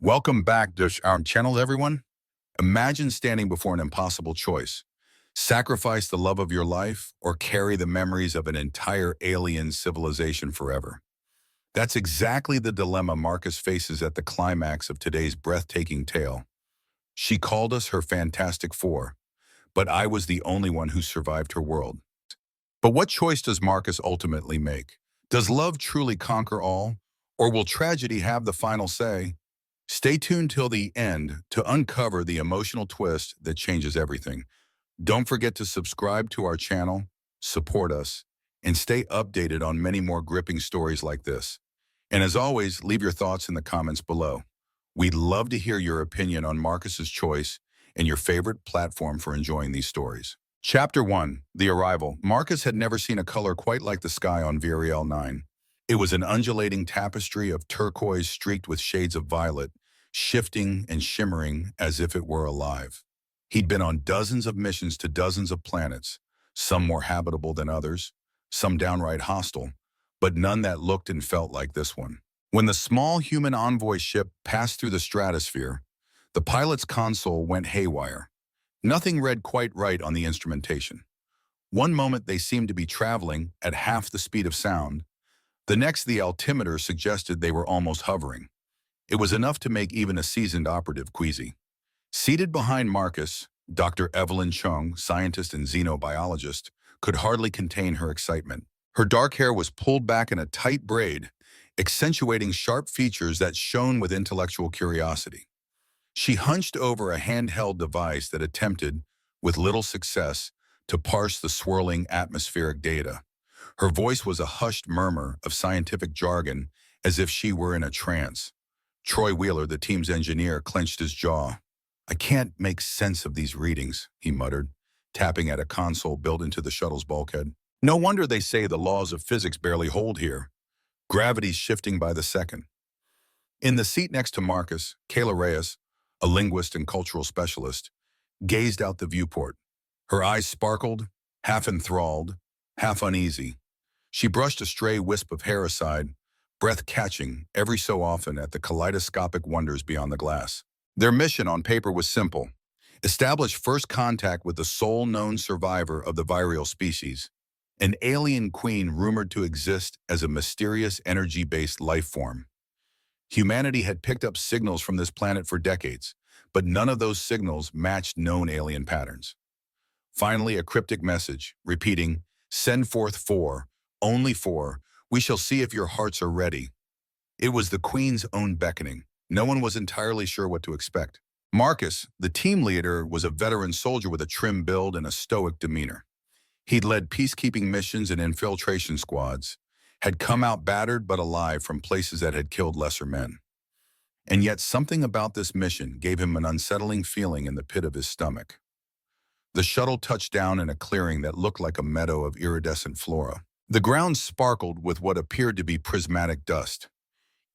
Welcome back to our channel, everyone. Imagine standing before an impossible choice. Sacrifice the love of your life or carry the memories of an entire alien civilization forever. That's exactly the dilemma Marcus faces at the climax of today's breathtaking tale. She called us her Fantastic Four, but I was the only one who survived her world. But what choice does Marcus ultimately make? Does love truly conquer all, or will tragedy have the final say? Stay tuned till the end to uncover the emotional twist that changes everything. Don't forget to subscribe to our channel, support us, and stay updated on many more gripping stories like this. And as always, leave your thoughts in the comments below. We'd love to hear your opinion on Marcus's choice and your favorite platform for enjoying these stories. Chapter 1, The Arrival. Marcus had never seen a color quite like the sky on Viriel 9. It was an undulating tapestry of turquoise streaked with shades of violet, shifting and shimmering as if it were alive. He'd been on dozens of missions to dozens of planets, some more habitable than others, some downright hostile, but none that looked and felt like this one. When the small human envoy ship passed through the stratosphere, the pilot's console went haywire. Nothing read quite right on the instrumentation. One moment they seemed to be traveling at half the speed of sound. The next, the altimeter suggested they were almost hovering. It was enough to make even a seasoned operative queasy. Seated behind Marcus, Dr. Evelyn Chung, scientist and xenobiologist, could hardly contain her excitement. Her dark hair was pulled back in a tight braid, accentuating sharp features that shone with intellectual curiosity. She hunched over a handheld device that attempted, with little success, to parse the swirling atmospheric data. Her voice was a hushed murmur of scientific jargon, as if she were in a trance. Troy Wheeler, the team's engineer, clenched his jaw. "I can't make sense of these readings," he muttered, tapping at a console built into the shuttle's bulkhead. "No wonder they say the laws of physics barely hold here. Gravity's shifting by the second." In the seat next to Marcus, Kayla Reyes, a linguist and cultural specialist, gazed out the viewport. Her eyes sparkled, half enthralled, half uneasy. She brushed a stray wisp of hair aside, breath catching every so often at the kaleidoscopic wonders beyond the glass. Their mission on paper was simple: establish first contact with the sole known survivor of the virial species, an alien queen rumored to exist as a mysterious energy-based life form. Humanity had picked up signals from this planet for decades, but none of those signals matched known alien patterns. Finally, a cryptic message, repeating, "Send forth four, only four. We shall see if your hearts are ready." It was the Queen's own beckoning. No one was entirely sure what to expect. Marcus, the team leader, was a veteran soldier with a trim build and a stoic demeanor. He'd led peacekeeping missions and infiltration squads, had come out battered but alive from places that had killed lesser men. And yet something about this mission gave him an unsettling feeling in the pit of his stomach. The shuttle touched down in a clearing that looked like a meadow of iridescent flora. The ground sparkled with what appeared to be prismatic dust.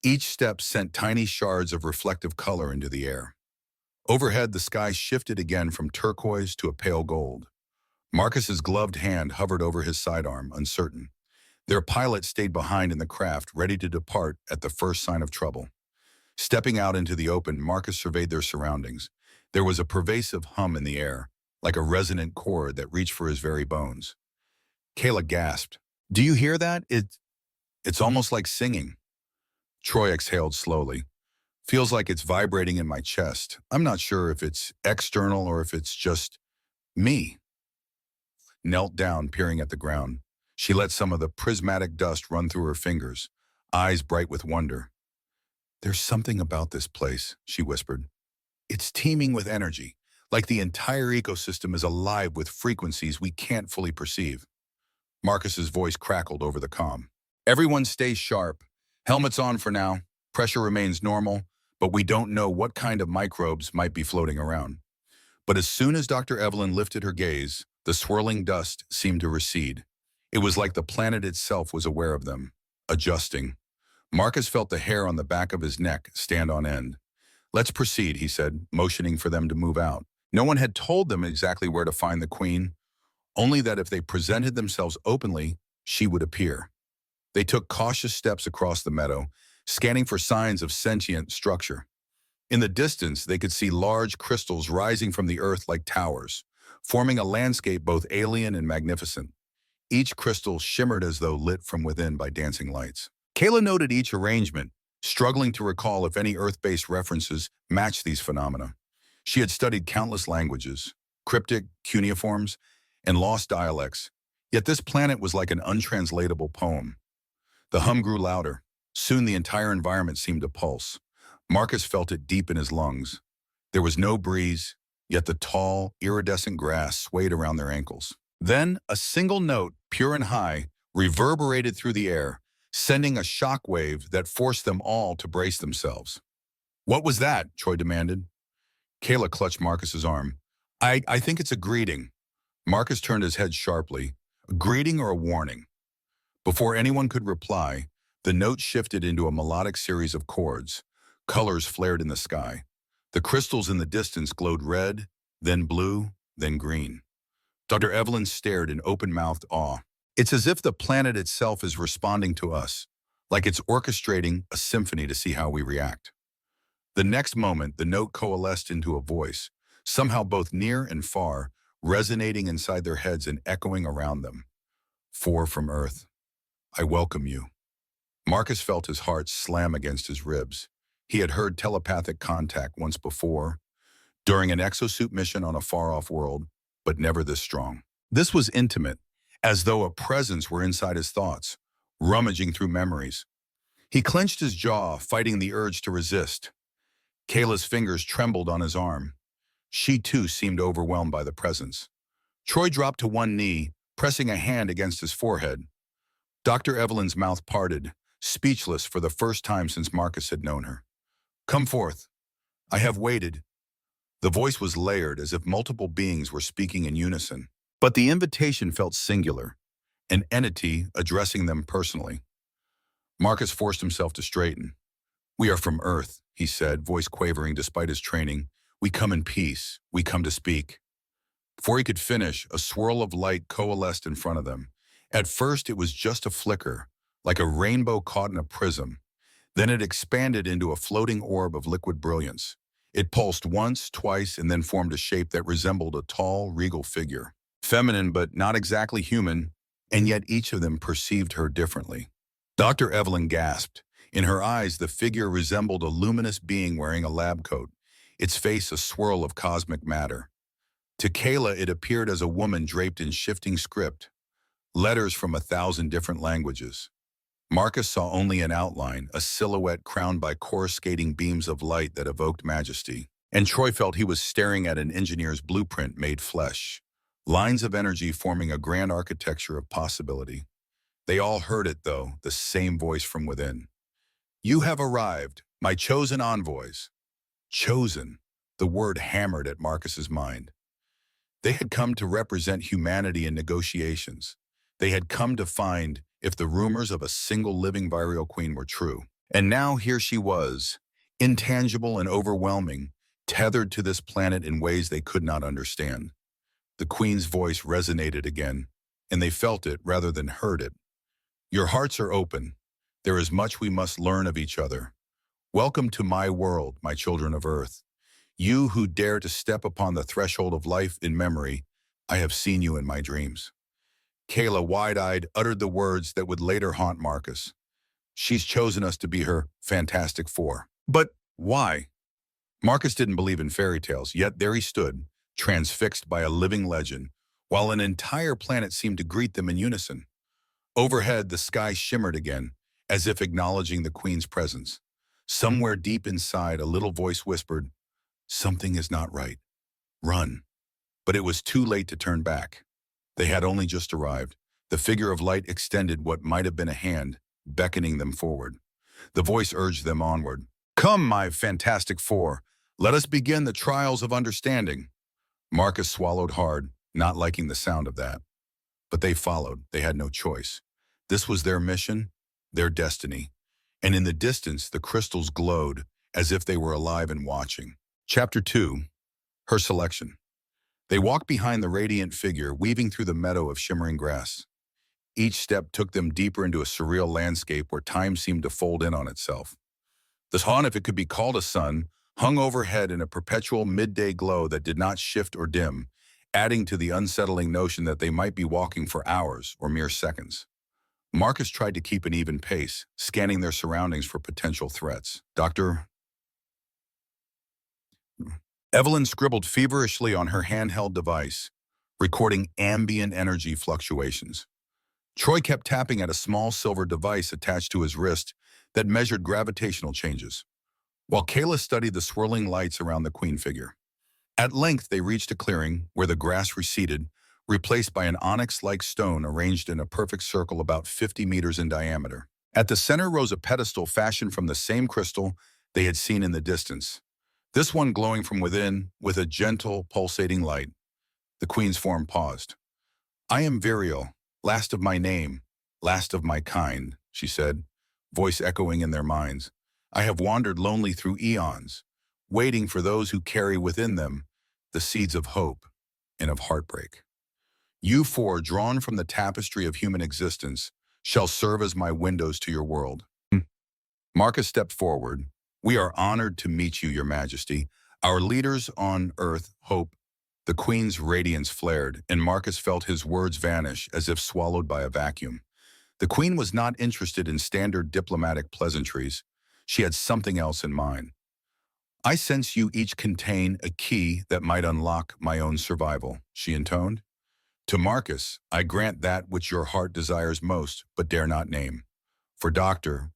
Each step sent tiny shards of reflective color into the air. Overhead, the sky shifted again from turquoise to a pale gold. Marcus's gloved hand hovered over his sidearm, uncertain. Their pilot stayed behind in the craft, ready to depart at the first sign of trouble. Stepping out into the open, Marcus surveyed their surroundings. There was a pervasive hum in the air, like a resonant chord that reached for his very bones. Kayla gasped. "Do you hear that? It's almost like singing." Troy exhaled slowly. "Feels like it's vibrating in my chest. I'm not sure if it's external or if it's just me." Knelt down, peering at the ground. She let some of the prismatic dust run through her fingers, eyes bright with wonder. "There's something about this place," she whispered. "It's teeming with energy, like the entire ecosystem is alive with frequencies we can't fully perceive." Marcus's voice crackled over the comm. "Everyone stay sharp. Helmets on for now. Pressure remains normal, but we don't know what kind of microbes might be floating around." But as soon as Dr. Evelyn lifted her gaze, the swirling dust seemed to recede. It was like the planet itself was aware of them, adjusting. Marcus felt the hair on the back of his neck stand on end. "Let's proceed," he said, motioning for them to move out. No one had told them exactly where to find the Queen, only that if they presented themselves openly, she would appear. They took cautious steps across the meadow, scanning for signs of sentient structure. In the distance, they could see large crystals rising from the earth like towers, forming a landscape both alien and magnificent. Each crystal shimmered as though lit from within by dancing lights. Kayla noted each arrangement, struggling to recall if any Earth-based references matched these phenomena. She had studied countless languages, cryptic, cuneiforms, and lost dialects, yet this planet was like an untranslatable poem. The hum grew louder. Soon the entire environment seemed to pulse. Marcus felt it deep in his lungs. There was no breeze, yet the tall, iridescent grass swayed around their ankles. Then, a single note, pure and high, reverberated through the air, sending a shock wave that forced them all to brace themselves. "What was that?" Troy demanded. Kayla clutched Marcus's arm. I think it's a greeting." Marcus turned his head sharply. A greeting or a warning? Before anyone could reply, the note shifted into a melodic series of chords. Colors flared in the sky. The crystals in the distance glowed red, then blue, then green. Dr. Evelyn stared in open-mouthed awe. "It's as if the planet itself is responding to us, like it's orchestrating a symphony to see how we react." The next moment, the note coalesced into a voice, somehow both near and far, resonating inside their heads and echoing around them. "Four from Earth. I welcome you." Marcus felt his heart slam against his ribs. He had heard telepathic contact once before, during an exosuit mission on a far-off world, but never this strong. This was intimate, as though a presence were inside his thoughts, rummaging through memories. He clenched his jaw, fighting the urge to resist. Kayla's fingers trembled on his arm. She too seemed overwhelmed by the presence. Troy dropped to one knee, pressing a hand against his forehead. Dr. Evelyn's mouth parted, speechless for the first time since Marcus had known her. "Come forth. I have waited." The voice was layered, as if multiple beings were speaking in unison. But the invitation felt singular, an entity addressing them personally. Marcus forced himself to straighten. "We are from Earth," he said, voice quavering despite his training. "We come in peace. We come to speak." Before he could finish, a swirl of light coalesced in front of them. At first, it was just a flicker, like a rainbow caught in a prism. Then it expanded into a floating orb of liquid brilliance. It pulsed once, twice, and then formed a shape that resembled a tall, regal figure. Feminine, but not exactly human, and yet each of them perceived her differently. Dr. Evelyn gasped. In her eyes, the figure resembled a luminous being wearing a lab coat, its face a swirl of cosmic matter. To Kayla, it appeared as a woman draped in shifting script, letters from 1,000 different languages. Marcus saw only an outline, a silhouette crowned by coruscating beams of light that evoked majesty. And Troy felt he was staring at an engineer's blueprint made flesh, lines of energy forming a grand architecture of possibility. They all heard it, though, the same voice from within. "You have arrived, my chosen envoys." Chosen. The word hammered at Marcus's mind. They had come to represent humanity in negotiations. They had come to find if the rumors of a single living Viral Queen were true. And now here she was, intangible and overwhelming, tethered to this planet in ways they could not understand. The Queen's voice resonated again, and they felt it rather than heard it. "Your hearts are open. There is much we must learn of each other. Welcome to my world, my children of Earth. You who dare to step upon the threshold of life in memory, I have seen you in my dreams." Kayla, wide-eyed, uttered the words that would later haunt Marcus. "She's chosen us to be her Fantastic Four." But why? Marcus didn't believe in fairy tales, yet there he stood, transfixed by a living legend, while an entire planet seemed to greet them in unison. Overhead, the sky shimmered again, as if acknowledging the Queen's presence. Somewhere deep inside, a little voice whispered, "Something is not right. Run." But it was too late to turn back. They had only just arrived. The figure of light extended what might have been a hand, beckoning them forward. The voice urged them onward. "Come, my Fantastic Four. Let us begin the trials of understanding." Marcus swallowed hard, not liking the sound of that. But they followed. They had no choice. This was their mission, their destiny. And in the distance, the crystals glowed, as if they were alive and watching. Chapter 2. Her Selection. They walked behind the radiant figure, weaving through the meadow of shimmering grass. Each step took them deeper into a surreal landscape where time seemed to fold in on itself. The sun, if it could be called a sun, hung overhead in a perpetual midday glow that did not shift or dim, adding to the unsettling notion that they might be walking for hours or mere seconds. Marcus tried to keep an even pace, scanning their surroundings for potential threats. Dr. Evelyn scribbled feverishly on her handheld device, recording ambient energy fluctuations. Troy kept tapping at a small silver device attached to his wrist that measured gravitational changes, while Kayla studied the swirling lights around the queen figure. At length, they reached a clearing where the grass receded, replaced by an onyx-like stone arranged in a perfect circle about 50 meters in diameter. At the center rose a pedestal fashioned from the same crystal they had seen in the distance, this one glowing from within with a gentle, pulsating light. The queen's form paused. "I am Virial, last of my name, last of my kind," she said, voice echoing in their minds. "I have wandered lonely through eons, waiting for those who carry within them the seeds of hope and of heartbreak. You four, drawn from the tapestry of human existence, shall serve as my windows to your world." Marcus stepped forward. "We are honored to meet you, your majesty. Our leaders on earth hope." The queen's radiance flared, and Marcus felt his words vanish as if swallowed by a vacuum. The queen was not interested in standard diplomatic pleasantries. She had something else in mind. "I sense you each contain a key that might unlock my own survival," she intoned. "To Marcus, I grant that which your heart desires most, but dare not name. For Dr.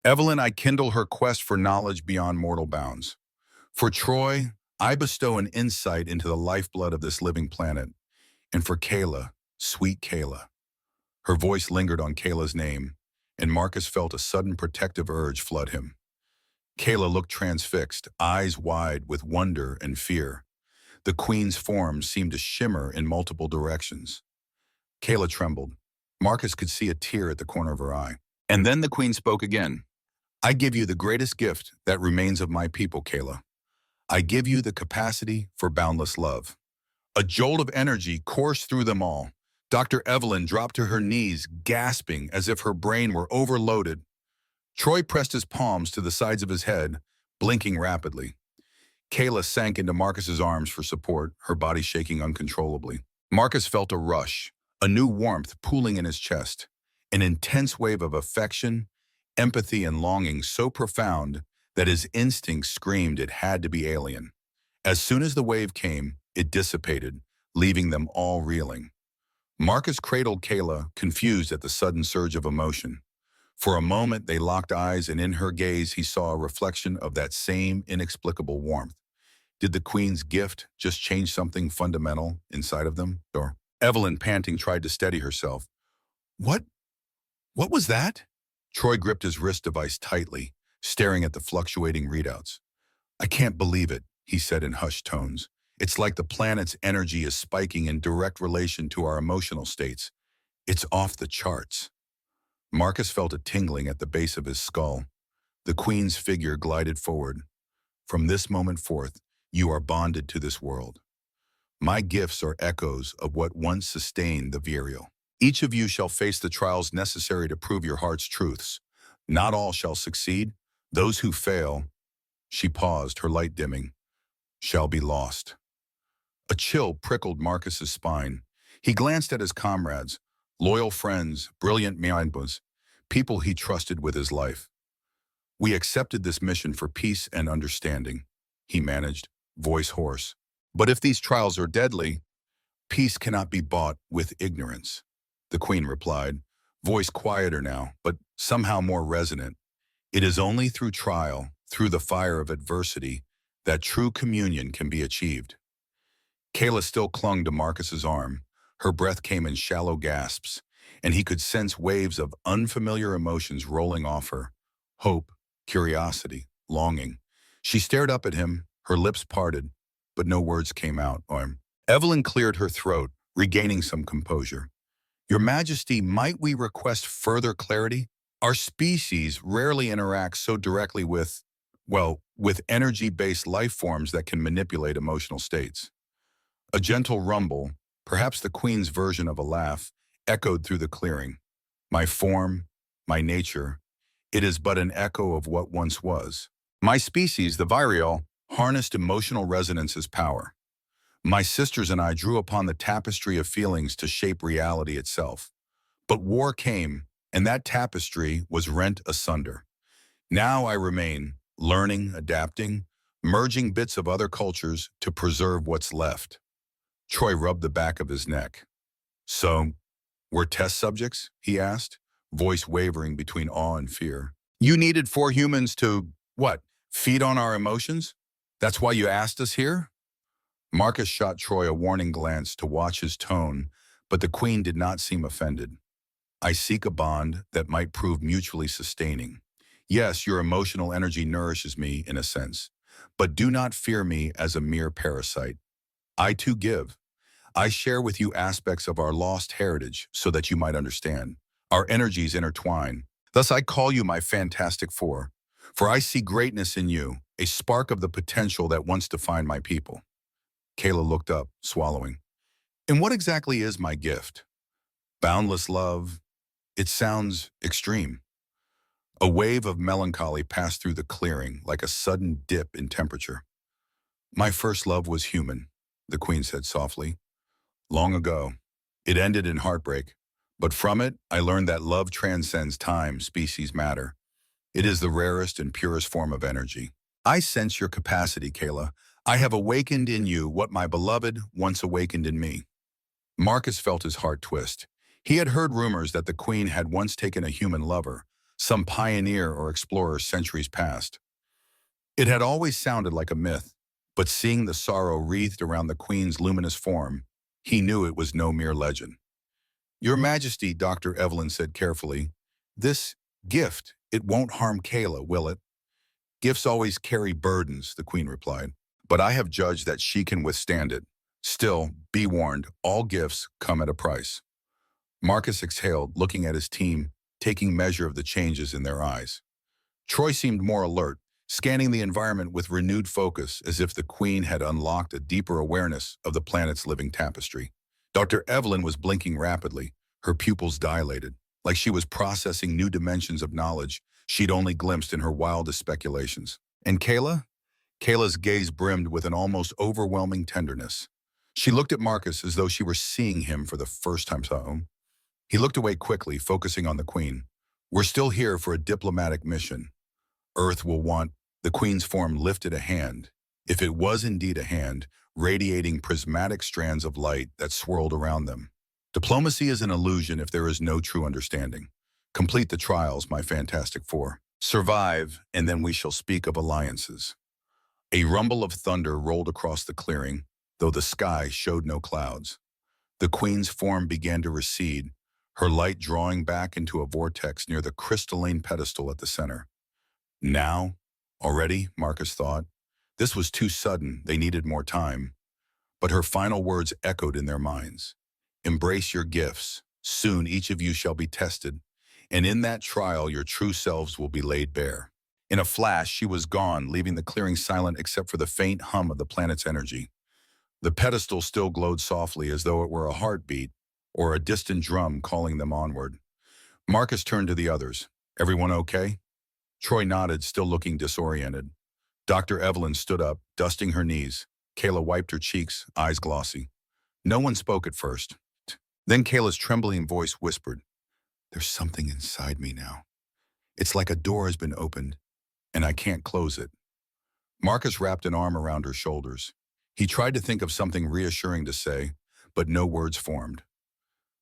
Evelyn, I kindle her quest for knowledge beyond mortal bounds. For Troy, I bestow an insight into the lifeblood of this living planet. And for Kayla, sweet Kayla." Her voice lingered on Kayla's name, and Marcus felt a sudden protective urge flood him. Kayla looked transfixed, eyes wide with wonder and fear. The queen's form seemed to shimmer in multiple directions. Kayla trembled. Marcus could see a tear at the corner of her eye. And then the queen spoke again. "I give you the greatest gift that remains of my people, Kayla. I give you the capacity for boundless love." A jolt of energy coursed through them all. Dr. Evelyn dropped to her knees, gasping as if her brain were overloaded. Troy pressed his palms to the sides of his head, blinking rapidly. Kayla sank into Marcus's arms for support, her body shaking uncontrollably. Marcus felt a rush, a new warmth pooling in his chest, an intense wave of affection, empathy, and longing so profound that his instincts screamed it had to be alien. As soon as the wave came, it dissipated, leaving them all reeling. Marcus cradled Kayla, confused at the sudden surge of emotion. For a moment, they locked eyes, and in her gaze, he saw a reflection of that same inexplicable warmth. Did the queen's gift just change something fundamental inside of them? Or Evelyn, panting, tried to steady herself. What? What was that?" Troy gripped his wrist device tightly, staring at the fluctuating readouts. "I can't believe it," he said in hushed tones. "It's like the planet's energy is spiking in direct relation to our emotional states. It's off the charts." Marcus felt a tingling at the base of his skull. The queen's figure glided forward. "From this moment forth, you are bonded to this world. My gifts are echoes of what once sustained the Virial. Each of you shall face the trials necessary to prove your heart's truths. Not all shall succeed. Those who fail," she paused, her light dimming, "shall be lost." A chill prickled Marcus's spine. He glanced at his comrades, loyal friends, brilliant minds, people he trusted with his life. "We accepted this mission for peace and understanding," he managed, voice hoarse. "But if these trials are deadly, peace cannot be bought with ignorance," the queen replied, voice quieter now, but somehow more resonant. "It is only through trial, through the fire of adversity, that true communion can be achieved." Kayla still clung to Marcus's arm. Her breath came in shallow gasps, and he could sense waves of unfamiliar emotions rolling off her. Hope, curiosity, longing. She stared up at him, her lips parted, but no words came out. Evelyn cleared her throat, regaining some composure. "Your Majesty, might we request further clarity? Our species rarely interacts so directly with energy-based life forms that can manipulate emotional states." A gentle rumble, perhaps the queen's version of a laugh, echoed through the clearing. "My form, my nature, it is but an echo of what once was." My species, the Virial, harnessed emotional resonance as power. My sisters and I drew upon the tapestry of feelings to shape reality itself. But war came, and that tapestry was rent asunder. Now I remain, learning, adapting, merging bits of other cultures to preserve what's left. Troy rubbed the back of his neck. So, we're test subjects? He asked, voice wavering between awe and fear. You needed 4 humans to, what, feed on our emotions? That's why you asked us here? Marcus shot Troy a warning glance to watch his tone, but the Queen did not seem offended. I seek a bond that might prove mutually sustaining. Yes, your emotional energy nourishes me in a sense, but do not fear me as a mere parasite. I too give. I share with you aspects of our lost heritage so that you might understand. Our energies intertwine. Thus I call you my Fantastic Four, for I see greatness in you, a spark of the potential that once defined my people. Kayla looked up, swallowing. And what exactly is my gift? Boundless love. It sounds extreme. A wave of melancholy passed through the clearing like a sudden dip in temperature. My first love was human, the Queen said softly. Long ago. It ended in heartbreak. But from it, I learned that love transcends time, species, matter. It is the rarest and purest form of energy. I sense your capacity, Kayla. I have awakened in you what my beloved once awakened in me. Marcus felt his heart twist. He had heard rumors that the Queen had once taken a human lover, some pioneer or explorer centuries past. It had always sounded like a myth, but seeing the sorrow wreathed around the Queen's luminous form, he knew it was no mere legend. Your Majesty, Dr. Evelyn said carefully, this gift, it won't harm Kayla, will it? Gifts always carry burdens, the Queen replied, but I have judged that she can withstand it. Still, be warned, all gifts come at a price. Marcus exhaled, looking at his team, taking measure of the changes in their eyes. Troy seemed more alert, scanning the environment with renewed focus as if the Queen had unlocked a deeper awareness of the planet's living tapestry. Dr. Evelyn was blinking rapidly, her pupils dilated, like she was processing new dimensions of knowledge she'd only glimpsed in her wildest speculations. And Kayla? Kayla's gaze brimmed with an almost overwhelming tenderness. She looked at Marcus as though she were seeing him for the first time. He looked away quickly, focusing on the Queen. We're still here for a diplomatic mission. Earth will want. The Queen's form lifted a hand, if it was indeed a hand, radiating prismatic strands of light that swirled around them. Diplomacy is an illusion if there is no true understanding. Complete the trials, my Fantastic Four. Survive, and then we shall speak of alliances. A rumble of thunder rolled across the clearing, though the sky showed no clouds. The Queen's form began to recede, her light drawing back into a vortex near the crystalline pedestal at the center. Now? Already, Marcus thought. This was too sudden, they needed more time. But her final words echoed in their minds. Embrace your gifts. Soon each of you shall be tested, and in that trial your true selves will be laid bare. In a flash, she was gone, leaving the clearing silent except for the faint hum of the planet's energy. The pedestal still glowed softly as though it were a heartbeat or a distant drum calling them onward. Marcus turned to the others. Everyone okay? Troy nodded, still looking disoriented. Dr. Evelyn stood up, dusting her knees. Kayla wiped her cheeks, eyes glossy. No one spoke at first. Then Kayla's trembling voice whispered, there's something inside me now. It's like a door has been opened, and I can't close it. Marcus wrapped an arm around her shoulders. He tried to think of something reassuring to say, but no words formed.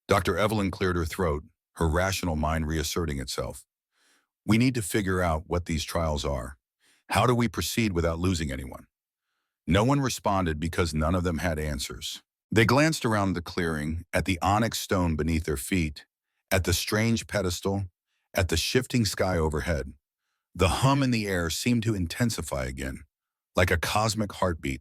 Dr. Evelyn cleared her throat, her rational mind reasserting itself. We need to figure out what these trials are. How do we proceed without losing anyone? No one responded because none of them had answers. They glanced around the clearing, at the onyx stone beneath their feet, at the strange pedestal, at the shifting sky overhead. The hum in the air seemed to intensify again, like a cosmic heartbeat.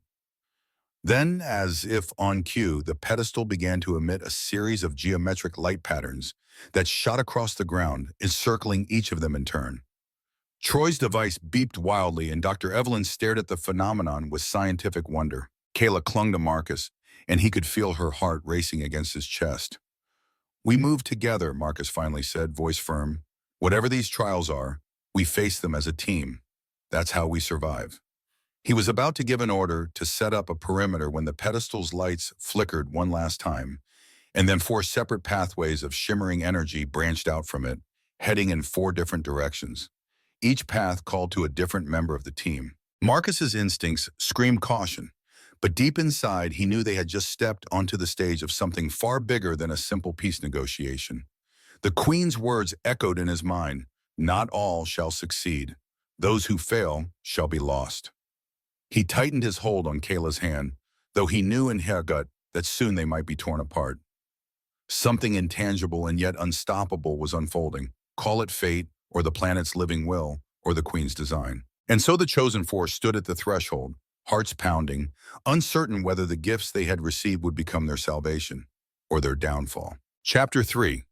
Then, as if on cue, the pedestal began to emit a series of geometric light patterns that shot across the ground, encircling each of them in turn. Troy's device beeped wildly, and Dr. Evelyn stared at the phenomenon with scientific wonder. Kayla clung to Marcus, and he could feel her heart racing against his chest. We move together, Marcus finally said, voice firm. Whatever these trials are, we face them as a team. That's how we survive. He was about to give an order to set up a perimeter when the pedestal's lights flickered one last time, and then four separate pathways of shimmering energy branched out from it, heading in four different directions. Each path called to a different member of the team. Marcus's instincts screamed caution, but deep inside he knew they had just stepped onto the stage of something far bigger than a simple peace negotiation. The Queen's words echoed in his mind, "Not all shall succeed. Those who fail shall be lost." He tightened his hold on Kayla's hand, though he knew in her gut that soon they might be torn apart. Something intangible and yet unstoppable was unfolding. Call it fate, or the planet's living will, or the Queen's design. And so the chosen four stood at the threshold, hearts pounding, uncertain whether the gifts they had received would become their salvation or their downfall. Chapter 3.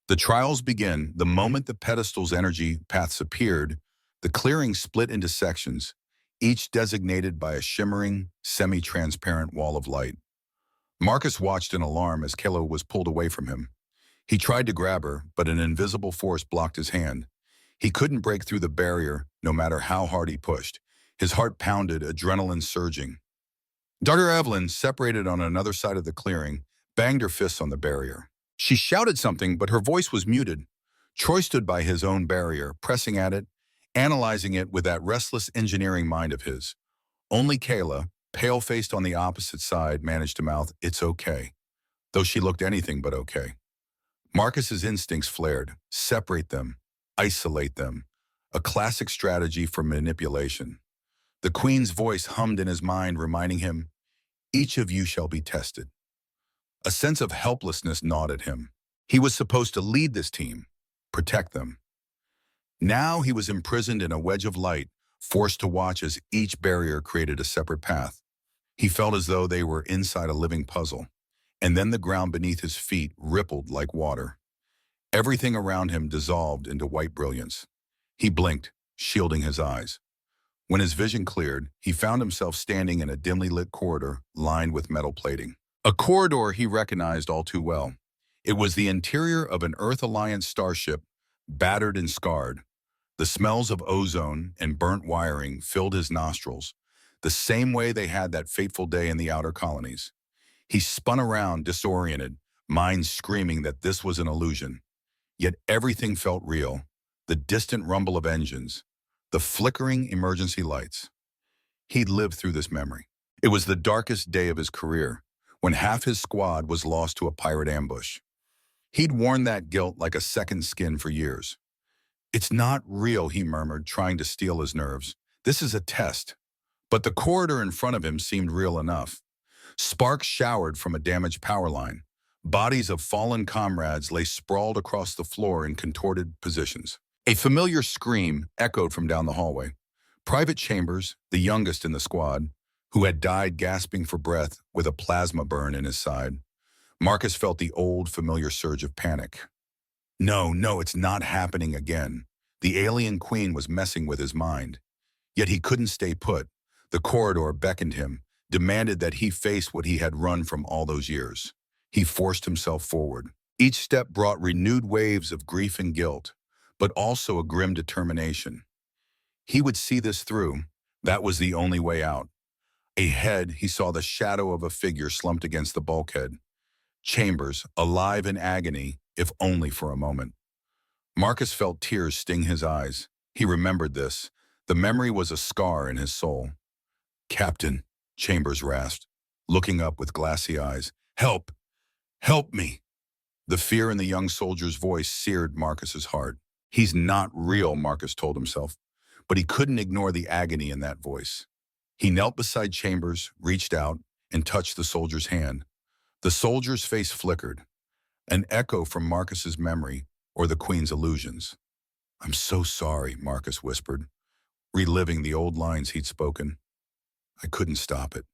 The trials begin the moment the pedestal's energy paths appeared. The clearing split into sections, each designated by a shimmering, semi-transparent wall of light. Marcus watched in alarm as Kayla was pulled away from him. He tried to grab her, but an invisible force blocked his hand. He couldn't break through the barrier, no matter how hard he pushed. His heart pounded, adrenaline surging. Dr. Evelyn, separated on another side of the clearing, banged her fists on the barrier. She shouted something, but her voice was muted. Troy stood by his own barrier, pressing at it, analyzing it with that restless engineering mind of his. Only Kayla, pale-faced on the opposite side, managed to mouth, "It's okay," though she looked anything but okay. Marcus's instincts flared. Separate them. Isolate them. A classic strategy for manipulation. The Queen's voice hummed in his mind, reminding him, "Each of you shall be tested." A sense of helplessness gnawed at him. He was supposed to lead this team, protect them. Now he was imprisoned in a wedge of light, forced to watch as each barrier created a separate path. He felt as though they were inside a living puzzle, and then the ground beneath his feet rippled like water. Everything around him dissolved into white brilliance. He blinked, shielding his eyes. When his vision cleared, he found himself standing in a dimly lit corridor lined with metal plating. A corridor he recognized all too well. It was the interior of an Earth Alliance starship, battered and scarred. The smells of ozone and burnt wiring filled his nostrils, the same way they had that fateful day in the outer colonies. He spun around, disoriented, mind screaming that this was an illusion. Yet everything felt real. The distant rumble of engines, the flickering emergency lights. He'd lived through this memory. It was the darkest day of his career, when half his squad was lost to a pirate ambush. He'd worn that guilt like a second skin for years. "It's not real," he murmured, trying to steel his nerves. "This is a test." But the corridor in front of him seemed real enough. Sparks showered from a damaged power line. Bodies of fallen comrades lay sprawled across the floor in contorted positions. A familiar scream echoed from down the hallway. Private Chambers, the youngest in the squad, who had died gasping for breath with a plasma burn in his side. Marcus felt the old, familiar surge of panic. No, it's not happening again. The alien queen was messing with his mind. Yet he couldn't stay put. The corridor beckoned him, demanded that he face what he had run from all those years. He forced himself forward. Each step brought renewed waves of grief and guilt, but also a grim determination. He would see this through. That was the only way out. Ahead, he saw the shadow of a figure slumped against the bulkhead. Chambers, alive in agony, if only for a moment. Marcus felt tears sting his eyes. He remembered this. The memory was a scar in his soul. "Captain," Chambers rasped, looking up with glassy eyes. "Help! Help me!" The fear in the young soldier's voice seared Marcus's heart. He's not real, Marcus told himself, but he couldn't ignore the agony in that voice. He knelt beside Chambers, reached out, and touched the soldier's hand. The soldier's face flickered, an echo from Marcus's memory or the Queen's illusions. "I'm so sorry," Marcus whispered, reliving the old lines he'd spoken. "I couldn't stop it."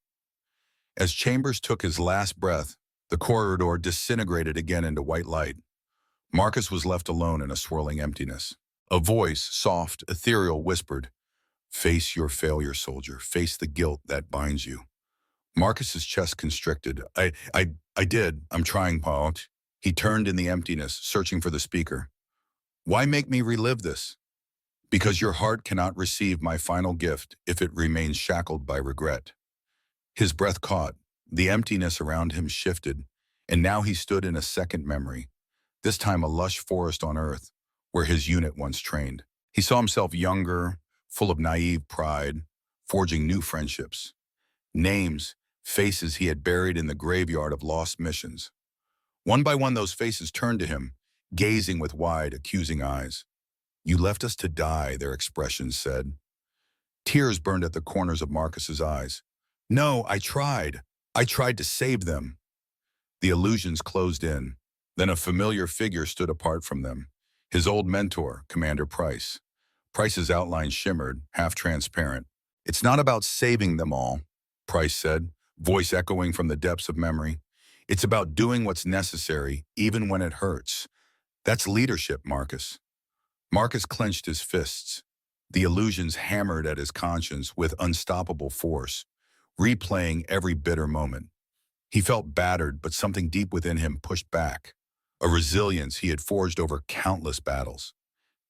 As Chambers took his last breath, the corridor disintegrated again into white light. Marcus was left alone in a swirling emptiness. A voice, soft, ethereal, whispered, "Face your failure, soldier. Face the guilt that binds you." Marcus's chest constricted. I did. I'm trying, Paul." He turned in the emptiness, searching for the speaker. "Why make me relive this?" Because your heart cannot receive my final gift if it remains shackled by regret. His breath caught, the emptiness around him shifted, and now he stood in a second memory, this time a lush forest on Earth, where his unit once trained. He saw himself younger, full of naive pride, forging new friendships. Names, faces he had buried in the graveyard of lost missions. One by one those faces turned to him, gazing with wide, accusing eyes. You left us to die, their expressions said. Tears burned at the corners of Marcus's eyes. No, I tried. I tried to save them. The illusions closed in. Then a familiar figure stood apart from them. His old mentor, Commander Price. Price's outline shimmered, half transparent. It's not about saving them all, Price said, voice echoing from the depths of memory. It's about doing what's necessary, even when it hurts. That's leadership, Marcus. Marcus clenched his fists. The illusions hammered at his conscience with unstoppable force, replaying every bitter moment. He felt battered, but something deep within him pushed back, a resilience he had forged over countless battles.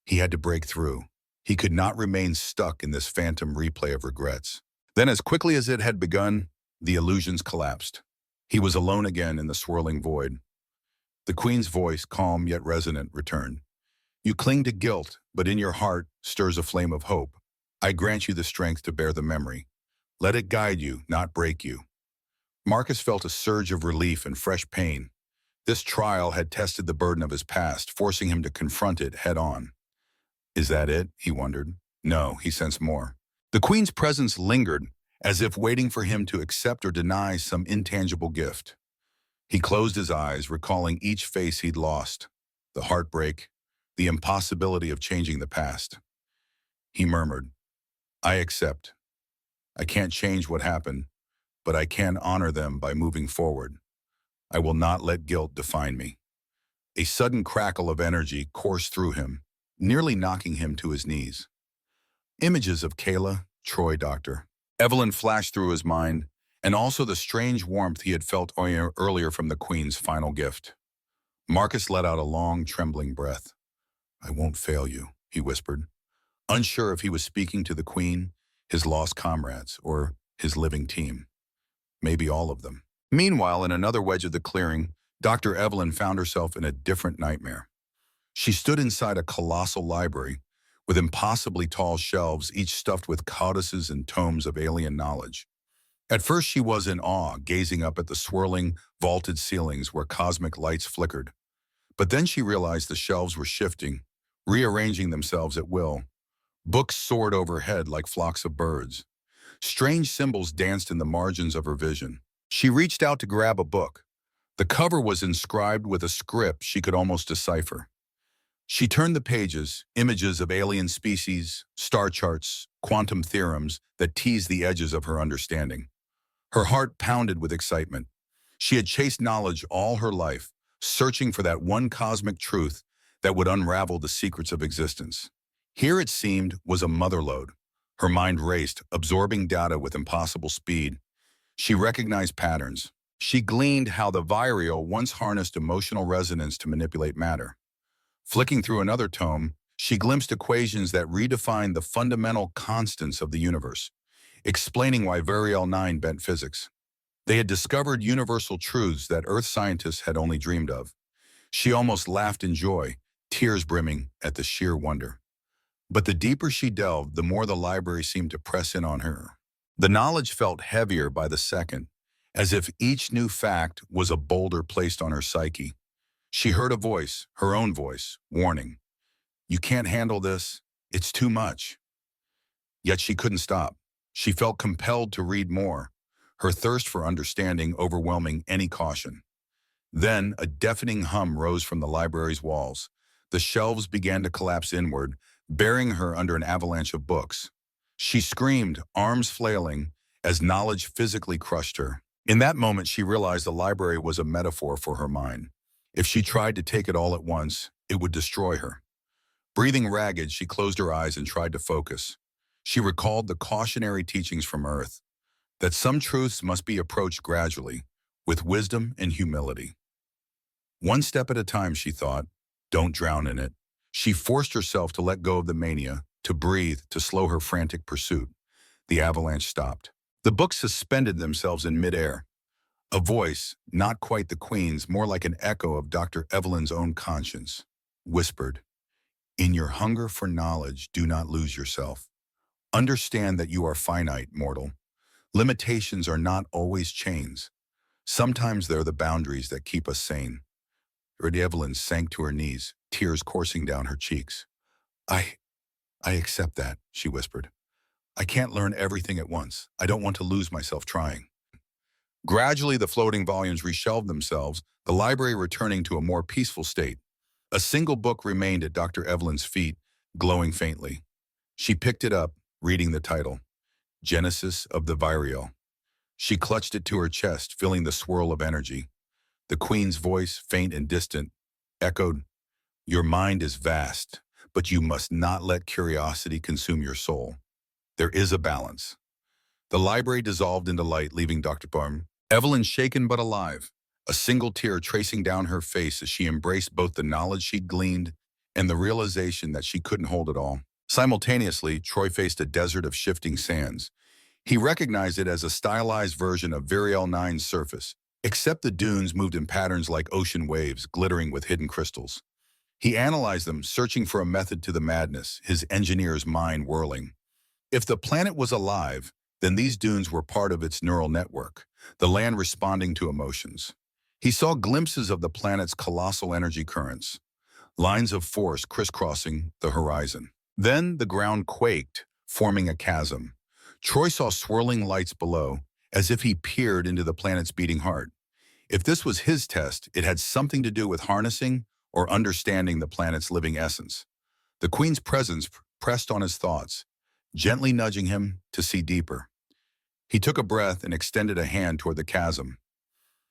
He had to break through. He could not remain stuck in this phantom replay of regrets. Then, as quickly as it had begun, the illusions collapsed. He was alone again in the swirling void. The Queen's voice, calm yet resonant, returned. You cling to guilt, but in your heart stirs a flame of hope. I grant you the strength to bear the memory. Let it guide you, not break you. Marcus felt a surge of relief and fresh pain. This trial had tested the burden of his past, forcing him to confront it head-on. Is that it? He wondered. No, he sensed more. The Queen's presence lingered, as if waiting for him to accept or deny some intangible gift. He closed his eyes, recalling each face he'd lost, the heartbreak, the impossibility of changing the past. He murmured, I accept. I can't change what happened, but I can honor them by moving forward. I will not let guilt define me. A sudden crackle of energy coursed through him, nearly knocking him to his knees. Images of Kayla, Troy Doctor, Evelyn flashed through his mind, and also the strange warmth he had felt earlier from the Queen's final gift. Marcus let out a long, trembling breath. I won't fail you, he whispered, unsure if he was speaking to the Queen, his lost comrades, or his living team. Maybe all of them. Meanwhile, in another wedge of the clearing, Dr. Evelyn found herself in a different nightmare. She stood inside a colossal library with impossibly tall shelves, each stuffed with codices and tomes of alien knowledge. At first she was in awe, gazing up at the swirling, vaulted ceilings where cosmic lights flickered. But then she realized the shelves were shifting, rearranging themselves at will. Books soared overhead like flocks of birds. Strange symbols danced in the margins of her vision. She reached out to grab a book. The cover was inscribed with a script she could almost decipher. She turned the pages, images of alien species, star charts, quantum theorems that teased the edges of her understanding. Her heart pounded with excitement. She had chased knowledge all her life, searching for that one cosmic truth that would unravel the secrets of existence. Here, it seemed, was a motherlode. Her mind raced, absorbing data with impossible speed. She recognized patterns. She gleaned how the Vireo once harnessed emotional resonance to manipulate matter. Flicking through another tome, she glimpsed equations that redefined the fundamental constants of the universe, explaining why Variel 9 bent physics. They had discovered universal truths that Earth scientists had only dreamed of. She almost laughed in joy, tears brimming at the sheer wonder. But the deeper she delved, the more the library seemed to press in on her. The knowledge felt heavier by the second, as if each new fact was a boulder placed on her psyche. She heard a voice, her own voice, warning, "You can't handle this. It's too much." Yet she couldn't stop. She felt compelled to read more, her thirst for understanding overwhelming any caution. Then a deafening hum rose from the library's walls. The shelves began to collapse inward, bearing her under an avalanche of books. She screamed, arms flailing, as knowledge physically crushed her. In that moment, she realized the library was a metaphor for her mind. If she tried to take it all at once, it would destroy her. Breathing ragged, she closed her eyes and tried to focus. She recalled the cautionary teachings from Earth, that some truths must be approached gradually, with wisdom and humility. One step at a time, she thought. Don't drown in it. She forced herself to let go of the mania, to breathe, to slow her frantic pursuit. The avalanche stopped. The books suspended themselves in midair. A voice, not quite the Queen's, more like an echo of Dr. Evelyn's own conscience, whispered, "In your hunger for knowledge, do not lose yourself. Understand that you are finite, mortal. Limitations are not always chains. Sometimes they're the boundaries that keep us sane." Lady Evelyn sank to her knees, tears coursing down her cheeks. I, I accept that," she whispered. "I can't learn everything at once. I don't want to lose myself trying." Gradually, the floating volumes reshelved themselves, the library returning to a more peaceful state. A single book remained at Dr. Evelyn's feet, glowing faintly. She picked it up, reading the title, Genesis of the Virial. She clutched it to her chest, feeling the swirl of energy. The Queen's voice, faint and distant, echoed, "Your mind is vast, but you must not let curiosity consume your soul. There is a balance." The library dissolved into light, leaving Dr. Barm, Evelyn shaken but alive, a single tear tracing down her face as she embraced both the knowledge she'd gleaned and the realization that she couldn't hold it all. Simultaneously, Troy faced a desert of shifting sands. He recognized it as a stylized version of Virial Nine's surface, except the dunes moved in patterns like ocean waves, glittering with hidden crystals. He analyzed them, searching for a method to the madness, his engineer's mind whirling. If the planet was alive, then these dunes were part of its neural network, the land responding to emotions. He saw glimpses of the planet's colossal energy currents, lines of force crisscrossing the horizon. Then the ground quaked, forming a chasm. Troy saw swirling lights below, as if he peered into the planet's beating heart. If this was his test, it had something to do with harnessing or understanding the planet's living essence. The Queen's presence pressed on his thoughts, gently nudging him to see deeper. He took a breath and extended a hand toward the chasm.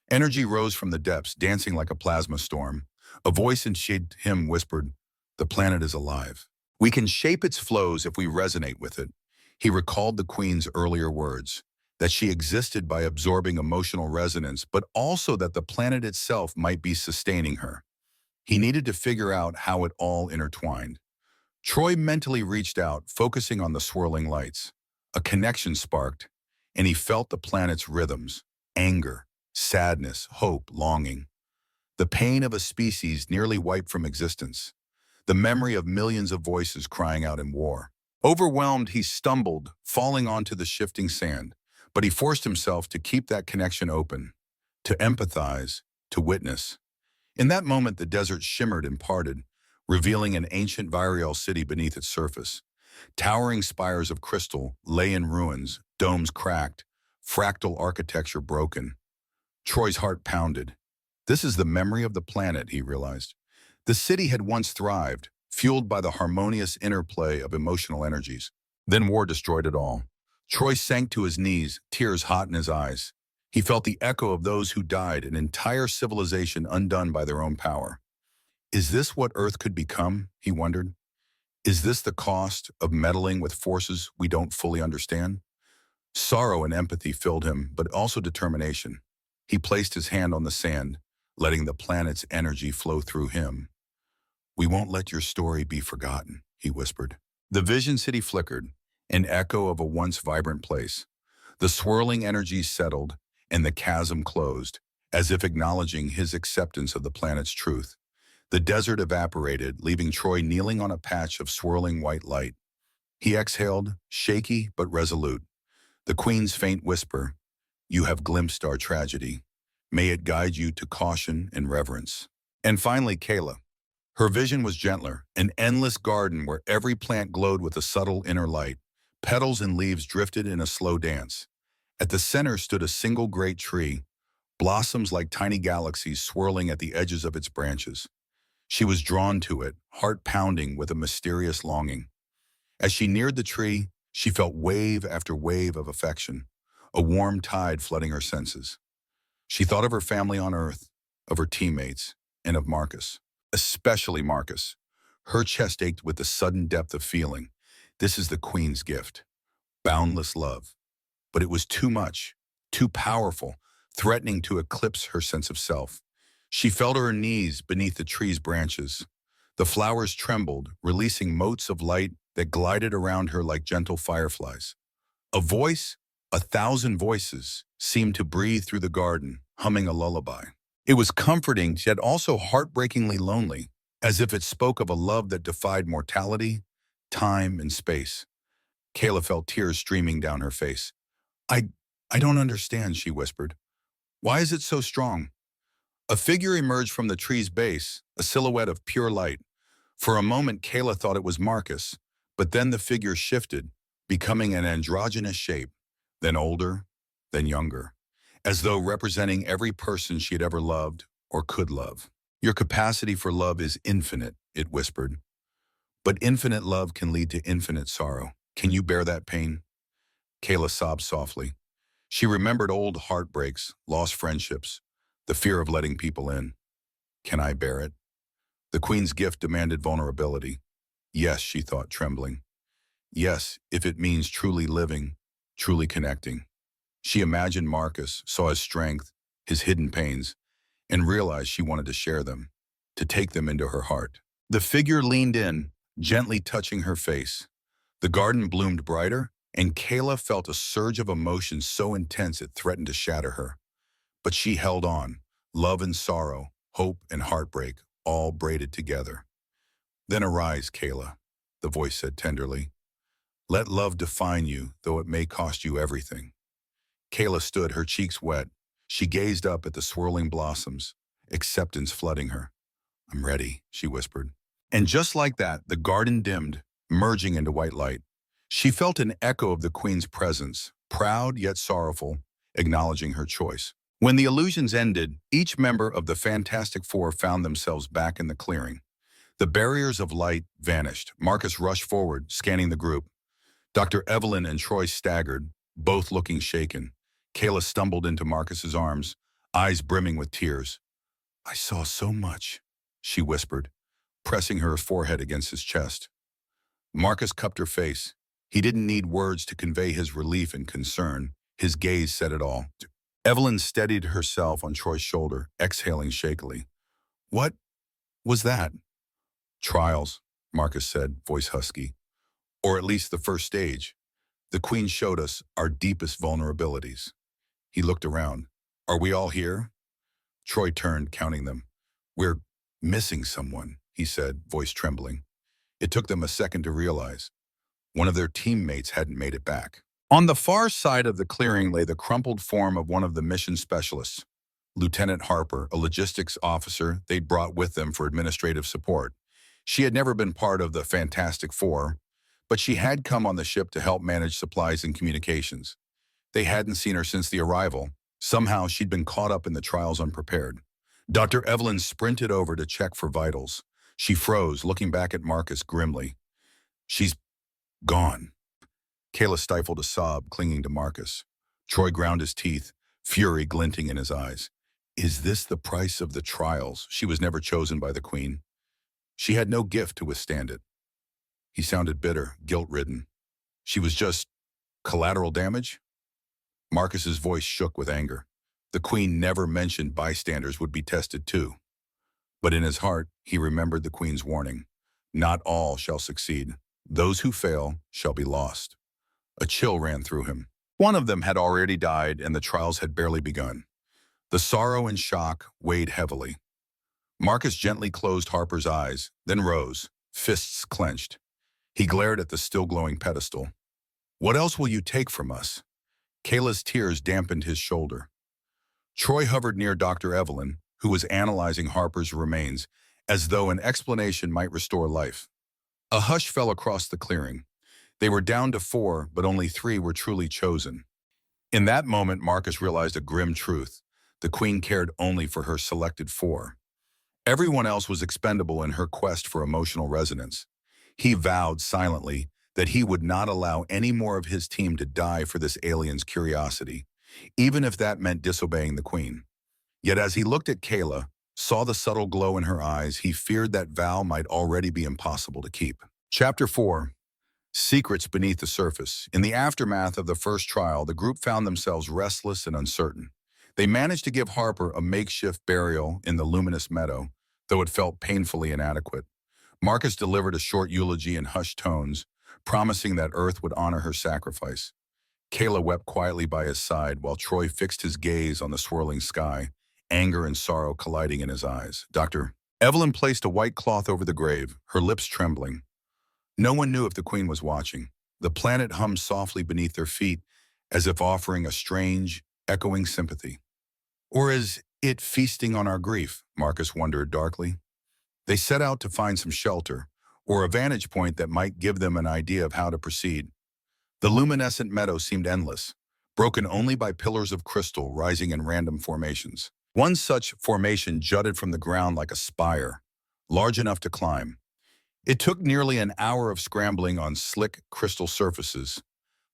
Energy rose from the depths, dancing like a plasma storm. A voice inside him whispered, "The planet is alive. We can shape its flows if we resonate with it." He recalled the Queen's earlier words, that she existed by absorbing emotional resonance, but also that the planet itself might be sustaining her. He needed to figure out how it all intertwined. Troy mentally reached out, focusing on the swirling lights. A connection sparked, and he felt the planet's rhythms, anger, sadness, hope, longing. The pain of a species nearly wiped from existence. The memory of millions of voices crying out in war. Overwhelmed, he stumbled, falling onto the shifting sand, but he forced himself to keep that connection open, to empathize, to witness. In that moment, the desert shimmered and parted, revealing an ancient Virial city beneath its surface. Towering spires of crystal lay in ruins, domes cracked, fractal architecture broken. Troy's heart pounded. This is the memory of the planet, he realized. The city had once thrived, fueled by the harmonious interplay of emotional energies. Then war destroyed it all. Troy sank to his knees, tears hot in his eyes. He felt the echo of those who died, an entire civilization undone by their own power. Is this what Earth could become, he wondered? Is this the cost of meddling with forces we don't fully understand? Sorrow and empathy filled him, but also determination. He placed his hand on the sand, letting the planet's energy flow through him. "We won't let your story be forgotten," he whispered. The vision city flickered, an echo of a once vibrant place. The swirling energies settled, and the chasm closed, as if acknowledging his acceptance of the planet's truth. The desert evaporated, leaving Troy kneeling on a patch of swirling white light. He exhaled, shaky but resolute. The Queen's faint whisper, "You have glimpsed our tragedy. May it guide you to caution and reverence." And finally, Kayla. Her vision was gentler, an endless garden where every plant glowed with a subtle inner light. Petals and leaves drifted in a slow dance. At the center stood a single great tree, blossoms like tiny galaxies swirling at the edges of its branches. She was drawn to it, heart pounding with a mysterious longing. As she neared the tree, she felt wave after wave of affection, a warm tide flooding her senses. She thought of her family on Earth, of her teammates, and of Marcus. Especially Marcus. Her chest ached with the sudden depth of feeling. This is the Queen's gift. Boundless love. But it was too much, too powerful, threatening to eclipse her sense of self. She fell to her knees beneath the tree's branches. The flowers trembled, releasing motes of light that glided around her like gentle fireflies. A voice, 1,000 voices, seemed to breathe through the garden, humming a lullaby. It was comforting, yet also heartbreakingly lonely, as if it spoke of a love that defied mortality, time, and space. Kayla felt tears streaming down her face. I, I don't understand, she whispered. Why is it so strong? A figure emerged from the tree's base, a silhouette of pure light. For a moment, Kayla thought it was Marcus, but then the figure shifted, becoming an androgynous shape, then older, then younger, as though representing every person she had ever loved or could love. Your capacity for love is infinite, it whispered. But infinite love can lead to infinite sorrow. Can you bear that pain? Kayla sobbed softly. She remembered old heartbreaks, lost friendships, the fear of letting people in. Can I bear it? The Queen's gift demanded vulnerability. Yes, she thought, trembling. Yes, if it means truly living, truly connecting. She imagined Marcus, saw his strength, his hidden pains, and realized she wanted to share them, to take them into her heart. The figure leaned in, gently touching her face. The garden bloomed brighter, and Kayla felt a surge of emotion so intense it threatened to shatter her. But she held on, love and sorrow, hope and heartbreak, all braided together. Then arise, Kayla, the voice said tenderly. Let love define you, though it may cost you everything. Kayla stood, her cheeks wet. She gazed up at the swirling blossoms, acceptance flooding her. I'm ready, she whispered. And just like that, the garden dimmed, merging into white light. She felt an echo of the Queen's presence, proud yet sorrowful, acknowledging her choice. When the illusions ended, each member of the Fantastic Four found themselves back in the clearing. The barriers of light vanished. Marcus rushed forward, scanning the group. Dr. Evelyn and Troy staggered, both looking shaken. Kayla stumbled into Marcus's arms, eyes brimming with tears. I saw so much, she whispered, pressing her forehead against his chest. Marcus cupped her face. He didn't need words to convey his relief and concern. His gaze said it all. Evelyn steadied herself on Troy's shoulder, exhaling shakily. What was that? Trials, Marcus said, voice husky. Or at least the first stage. The Queen showed us our deepest vulnerabilities. He looked around. Are we all here? Troy turned, counting them. We're missing someone, he said, voice trembling. It took them a second to realize. One of their teammates hadn't made it back. On the far side of the clearing lay the crumpled form of one of the mission specialists, Lieutenant Harper, a logistics officer they'd brought with them for administrative support. She had never been part of the Fantastic Four, but she had come on the ship to help manage supplies and communications. They hadn't seen her since the arrival. Somehow she'd been caught up in the trials unprepared. Dr. Evelyn sprinted over to check for vitals. She froze, looking back at Marcus grimly. She's gone. Kayla stifled a sob, clinging to Marcus. Troy ground his teeth, fury glinting in his eyes. Is this the price of the trials? She was never chosen by the Queen. She had no gift to withstand it. He sounded bitter, guilt-ridden. She was just collateral damage? Marcus's voice shook with anger. The Queen never mentioned bystanders would be tested too. But in his heart, he remembered the Queen's warning. Not all shall succeed. Those who fail shall be lost. A chill ran through him. One of them had already died, and the trials had barely begun. The sorrow and shock weighed heavily. Marcus gently closed Harper's eyes, then rose, fists clenched. He glared at the still-glowing pedestal. What else will you take from us? Kayla's tears dampened his shoulder. Troy hovered near Dr. Evelyn, who was analyzing Harper's remains, as though an explanation might restore life. A hush fell across the clearing. They were down to 4, but only 3 were truly chosen. In that moment, Marcus realized a grim truth. The Queen cared only for her selected 4. Everyone else was expendable in her quest for emotional resonance. He vowed silently that he would not allow any more of his team to die for this alien's curiosity, even if that meant disobeying the Queen. Yet as he looked at Kayla, saw the subtle glow in her eyes, he feared that vow might already be impossible to keep. Chapter 4. Secrets beneath the surface. In the aftermath of the first trial, the group found themselves restless and uncertain. They managed to give Harper a makeshift burial in the luminous meadow, though it felt painfully inadequate. Marcus delivered a short eulogy in hushed tones, promising that Earth would honor her sacrifice. Kayla wept quietly by his side while Troy fixed his gaze on the swirling sky, anger and sorrow colliding in his eyes. Doctor, Evelyn placed a white cloth over the grave, her lips trembling. No one knew if the Queen was watching. The planet hummed softly beneath their feet, as if offering a strange, echoing sympathy. Or is it feasting on our grief? Marcus wondered darkly. They set out to find some shelter, or a vantage point that might give them an idea of how to proceed. The luminescent meadow seemed endless, broken only by pillars of crystal rising in random formations. One such formation jutted from the ground like a spire, large enough to climb. It took nearly an hour of scrambling on slick crystal surfaces,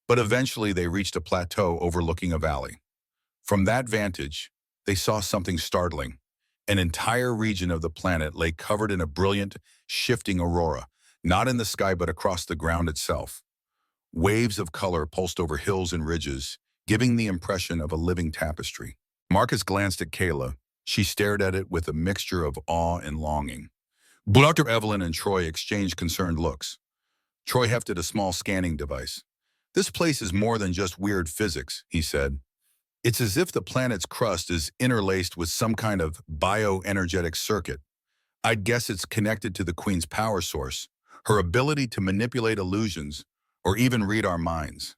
but eventually they reached a plateau overlooking a valley. From that vantage, they saw something startling. An entire region of the planet lay covered in a brilliant, shifting aurora, not in the sky but across the ground itself. Waves of color pulsed over hills and ridges, giving the impression of a living tapestry. Marcus glanced at Kayla. She stared at it with a mixture of awe and longing. Dr. Evelyn and Troy exchanged concerned looks. Troy hefted a small scanning device. This place is more than just weird physics, he said. It's as if the planet's crust is interlaced with some kind of bioenergetic circuit. I'd guess it's connected to the Queen's power source, her ability to manipulate illusions, or even read our minds.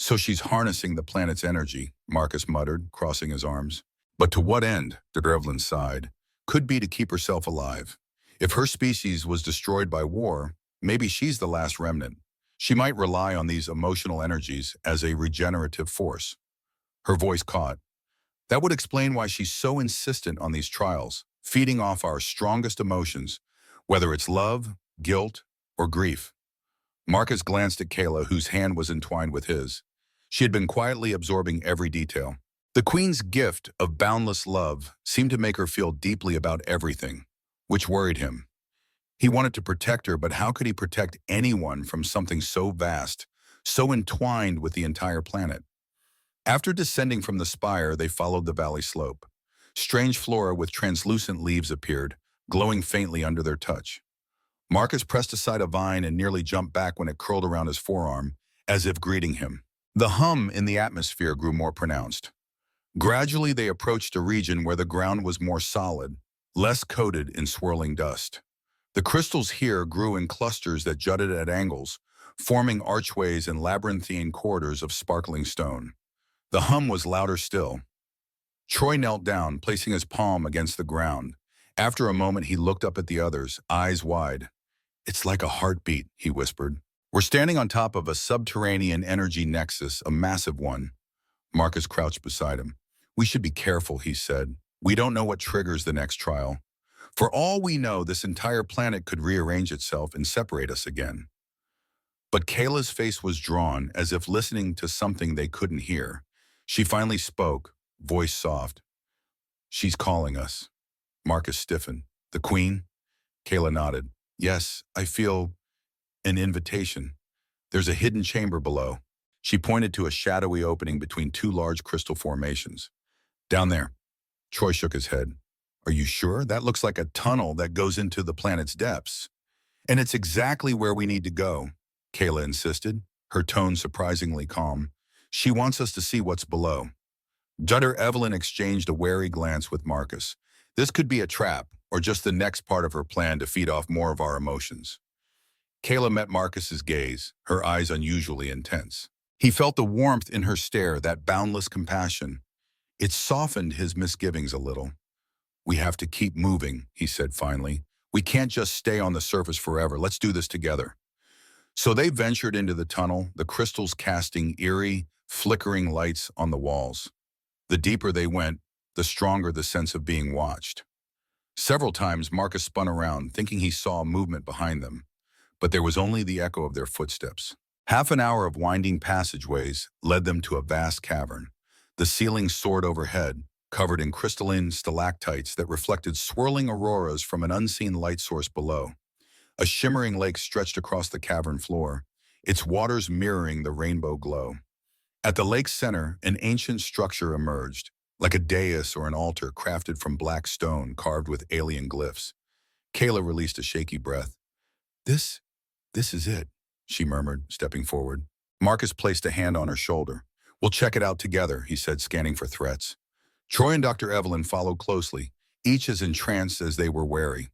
So she's harnessing the planet's energy, Marcus muttered, crossing his arms. But to what end? Dr. Evelyn sighed. Could be to keep herself alive. If her species was destroyed by war, maybe she's the last remnant. She might rely on these emotional energies as a regenerative force. Her voice caught. That would explain why she's so insistent on these trials, feeding off our strongest emotions, whether it's love, guilt, or grief. Marcus glanced at Kayla, whose hand was entwined with his. She had been quietly absorbing every detail. The Queen's gift of boundless love seemed to make her feel deeply about everything, which worried him. He wanted to protect her, but how could he protect anyone from something so vast, so entwined with the entire planet? After descending from the spire, they followed the valley slope. Strange flora with translucent leaves appeared, glowing faintly under their touch. Marcus pressed aside a vine and nearly jumped back when it curled around his forearm, as if greeting him. The hum in the atmosphere grew more pronounced. Gradually, they approached a region where the ground was more solid, less coated in swirling dust. The crystals here grew in clusters that jutted at angles, forming archways and labyrinthine corridors of sparkling stone. The hum was louder still. Troy knelt down, placing his palm against the ground. After a moment, he looked up at the others, eyes wide. It's like a heartbeat, he whispered. We're standing on top of a subterranean energy nexus, a massive one. Marcus crouched beside him. We should be careful, he said. We don't know what triggers the next trial. For all we know, this entire planet could rearrange itself and separate us again. But Kayla's face was drawn, as if listening to something they couldn't hear. She finally spoke, voice soft. She's calling us. Marcus stiffened. The Queen? Kayla nodded. Yes, I feel an invitation. There's a hidden chamber below. She pointed to a shadowy opening between two large crystal formations. Down there. Troy shook his head. Are you sure? That looks like a tunnel that goes into the planet's depths. And it's exactly where we need to go, Kayla insisted, her tone surprisingly calm. She wants us to see what's below. Dr. Evelyn exchanged a wary glance with Marcus. This could be a trap, or just the next part of her plan to feed off more of our emotions. Kayla met Marcus's gaze, her eyes unusually intense. He felt the warmth in her stare, that boundless compassion. It softened his misgivings a little. We have to keep moving, he said finally. We can't just stay on the surface forever. Let's do this together. So they ventured into the tunnel, the crystals casting eerie, flickering lights on the walls. The deeper they went, the stronger the sense of being watched. Several times Marcus spun around, thinking he saw movement behind them, but there was only the echo of their footsteps. Half an hour of winding passageways led them to a vast cavern. The ceiling soared overhead, covered in crystalline stalactites that reflected swirling auroras from an unseen light source below. A shimmering lake stretched across the cavern floor, its waters mirroring the rainbow glow. At the lake's center, an ancient structure emerged, like a dais or an altar crafted from black stone carved with alien glyphs. Kayla released a shaky breath. This is it. she murmured, stepping forward. Marcus placed a hand on her shoulder. We'll check it out together, he said, scanning for threats. Troy and Dr. Evelyn followed closely, each as entranced as they were wary.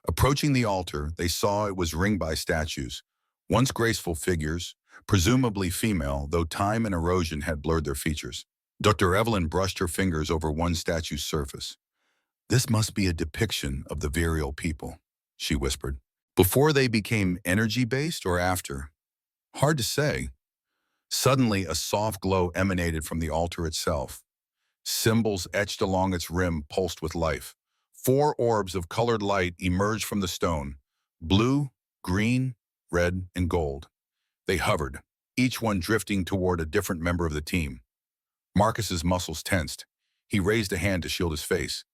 Approaching the altar, they saw it was ringed by statues, once graceful figures, presumably female, though time and erosion had blurred their features. Dr. Evelyn brushed her fingers over one statue's surface. This must be a depiction of the Virial people, she whispered. Before they became energy-based or after? Hard to say. Suddenly, a soft glow emanated from the altar itself. Symbols etched along its rim pulsed with life. 4 orbs of colored light emerged from the stone: blue, green, red, and gold. They hovered, each one drifting toward a different member of the team. Marcus's muscles tensed. He raised a hand to shield his face.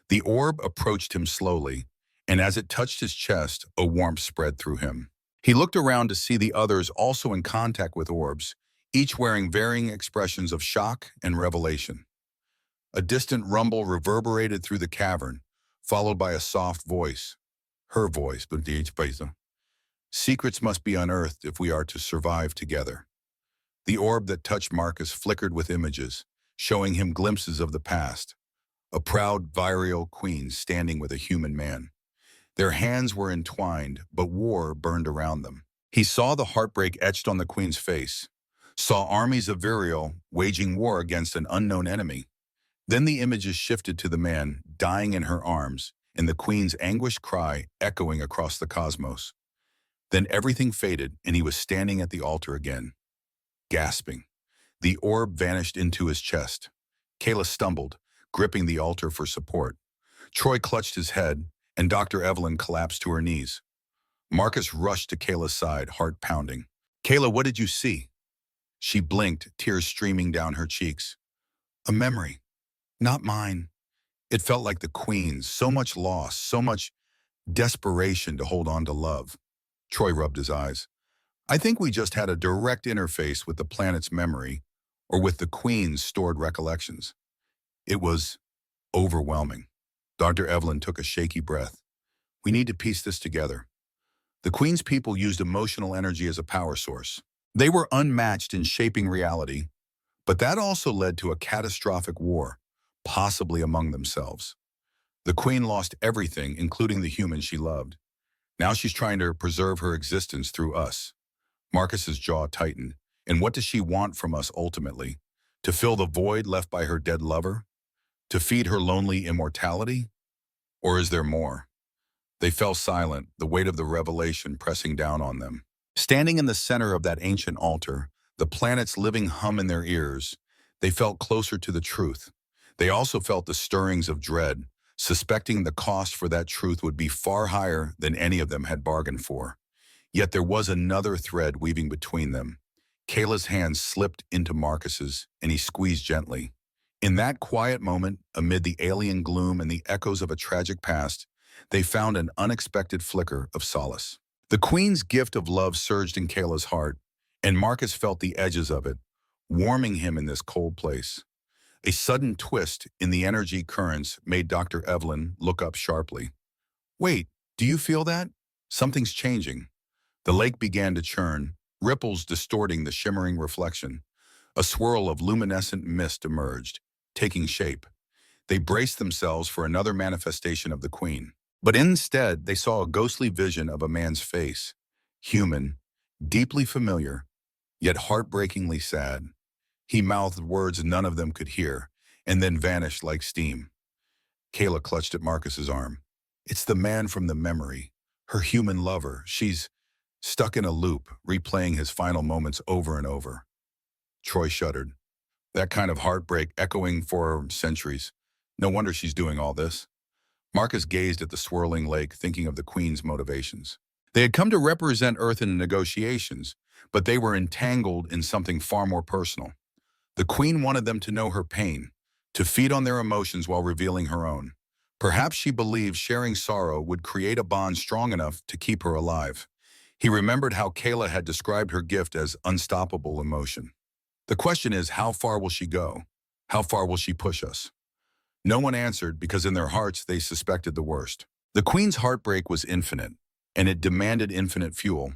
The orb approached him slowly, and as it touched his chest, a warmth spread through him. He looked around to see the others also in contact with orbs, each wearing varying expressions of shock and revelation. A distant rumble reverberated through the cavern, followed by a soft voice. Her voice, secrets must be unearthed if we are to survive together. The orb that touched Marcus flickered with images, showing him glimpses of the past. A proud Virial queen standing with a human man. Their hands were entwined, but war burned around them. He saw the heartbreak etched on the queen's face, saw armies of Virial waging war against an unknown enemy. Then the images shifted to the man dying in her arms, and the queen's anguished cry echoing across the cosmos. Then everything faded, and he was standing at the altar again, gasping. The orb vanished into his chest. Kayla stumbled, gripping the altar for support. Troy clutched his head, and Dr. Evelyn collapsed to her knees. Marcus rushed to Kayla's side, heart pounding. Kayla, what did you see? She blinked, tears streaming down her cheeks. A memory. Not mine. It felt like the queen's, so much loss, so much desperation to hold on to love. Troy rubbed his eyes. I think we just had a direct interface with the planet's memory, or with the queen's stored recollections. It was overwhelming. Dr. Evelyn took a shaky breath. We need to piece this together. The queen's people used emotional energy as a power source. They were unmatched in shaping reality, but that also led to a catastrophic war, possibly among themselves. The queen lost everything, including the humans she loved. Now she's trying to preserve her existence through us. Marcus's jaw tightened. And what does she want from us ultimately? To fill the void left by her dead lover? To feed her lonely immortality? Or is there more? They fell silent, the weight of the revelation pressing down on them. Standing in the center of that ancient altar, the planet's living hum in their ears, they felt closer to the truth. They also felt the stirrings of dread, suspecting the cost for that truth would be far higher than any of them had bargained for. Yet there was another thread weaving between them. Kayla's hand slipped into Marcus's, and he squeezed gently. In that quiet moment, amid the alien gloom and the echoes of a tragic past, they found an unexpected flicker of solace. The queen's gift of love surged in Kayla's heart, and Marcus felt the edges of it, warming him in this cold place. A sudden twist in the energy currents made Dr. Evelyn look up sharply. Wait, do you feel that? Something's changing. The lake began to churn, ripples distorting the shimmering reflection. A swirl of luminescent mist emerged, taking shape. They braced themselves for another manifestation of the queen. But instead, they saw a ghostly vision of a man's face, human, deeply familiar, yet heartbreakingly sad. He mouthed words none of them could hear, and then vanished like steam. Kayla clutched at Marcus's arm. It's the man from the memory, her human lover. She's stuck in a loop, replaying his final moments over and over. Troy shuddered. That kind of heartbreak echoing for centuries. No wonder she's doing all this. Marcus gazed at the swirling lake, thinking of the queen's motivations. They had come to represent Earth in the negotiations, but they were entangled in something far more personal. The queen wanted them to know her pain, to feed on their emotions while revealing her own. Perhaps she believed sharing sorrow would create a bond strong enough to keep her alive. He remembered how Kayla had described her gift as unstoppable emotion. The question is, how far will she go? How far will she push us? No one answered because in their hearts they suspected the worst. The queen's heartbreak was infinite, and it demanded infinite fuel.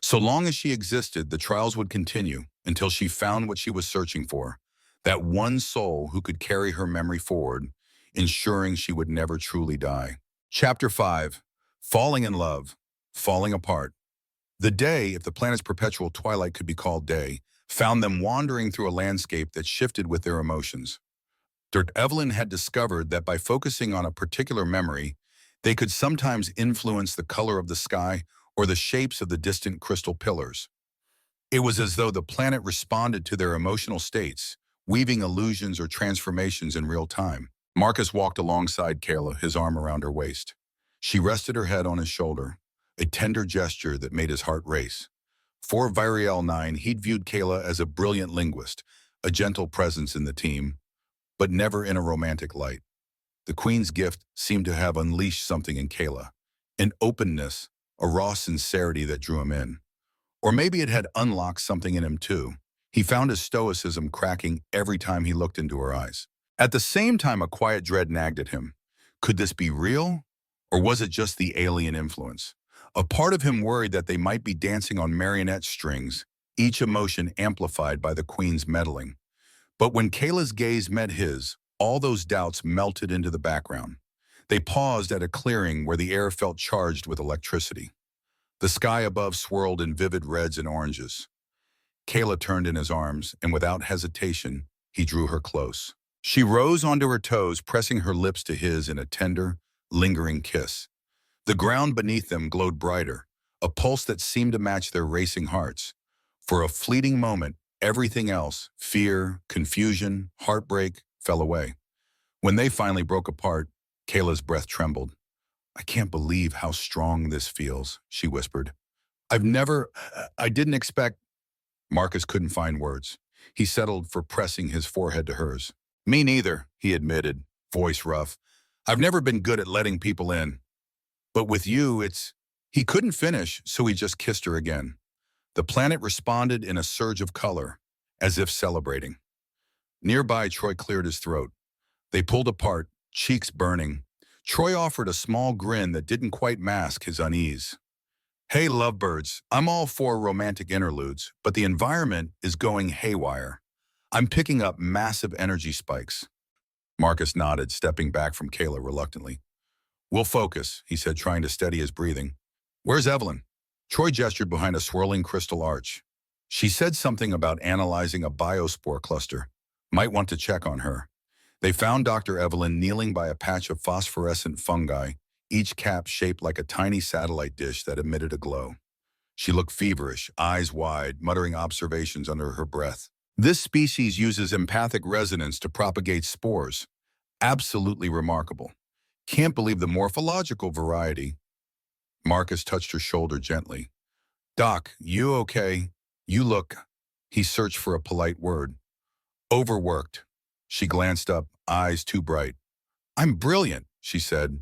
So long as she existed, the trials would continue until she found what she was searching for, that one soul who could carry her memory forward, ensuring she would never truly die. Chapter 5. Falling in Love, Falling Apart. The day, if the planet's perpetual twilight could be called day, found them wandering through a landscape that shifted with their emotions. Evelyn had discovered that by focusing on a particular memory, they could sometimes influence the color of the sky or the shapes of the distant crystal pillars. It was as though the planet responded to their emotional states, weaving illusions or transformations in real time. Marcus walked alongside Kayla, his arm around her waist. She rested her head on his shoulder, a tender gesture that made his heart race. For Viriel 9, he'd viewed Kayla as a brilliant linguist, a gentle presence in the team, but never in a romantic light. The Queen's gift seemed to have unleashed something in Kayla, an openness, a raw sincerity that drew him in. Or maybe it had unlocked something in him too. He found his stoicism cracking every time he looked into her eyes. At the same time, a quiet dread nagged at him. Could this be real? Or was it just the alien influence? A part of him worried that they might be dancing on marionette strings, each emotion amplified by the Queen's meddling. But when Kayla's gaze met his, all those doubts melted into the background. They paused at a clearing where the air felt charged with electricity. The sky above swirled in vivid reds and oranges. Kayla turned in his arms, and without hesitation, he drew her close. She rose onto her toes, pressing her lips to his in a tender, lingering kiss. The ground beneath them glowed brighter, a pulse that seemed to match their racing hearts. For a fleeting moment, everything else, fear, confusion, heartbreak, fell away. When they finally broke apart, Kayla's breath trembled. I can't believe how strong this feels, she whispered. I didn't expect. Marcus couldn't find words. He settled for pressing his forehead to hers. Me neither, he admitted, voice rough. I've never been good at letting people in. But with you, it's. He couldn't finish, so he just kissed her again. The planet responded in a surge of color, as if celebrating. Nearby, Troy cleared his throat. They pulled apart, cheeks burning. Troy offered a small grin that didn't quite mask his unease. Hey, lovebirds, I'm all for romantic interludes, but the environment is going haywire. I'm picking up massive energy spikes. Marcus nodded, stepping back from Kayla reluctantly. We'll focus, he said, trying to steady his breathing. Where's Evelyn? Troy gestured behind a swirling crystal arch. She said something about analyzing a biospore cluster. Might want to check on her. They found Dr. Evelyn kneeling by a patch of phosphorescent fungi, each cap shaped like a tiny satellite dish that emitted a glow. She looked feverish, eyes wide, muttering observations under her breath. This species uses empathic resonance to propagate spores. Absolutely remarkable. Can't believe the morphological variety. Marcus touched her shoulder gently. Doc, you okay? You look. He searched for a polite word. Overworked. She glanced up, eyes too bright. I'm brilliant, she said,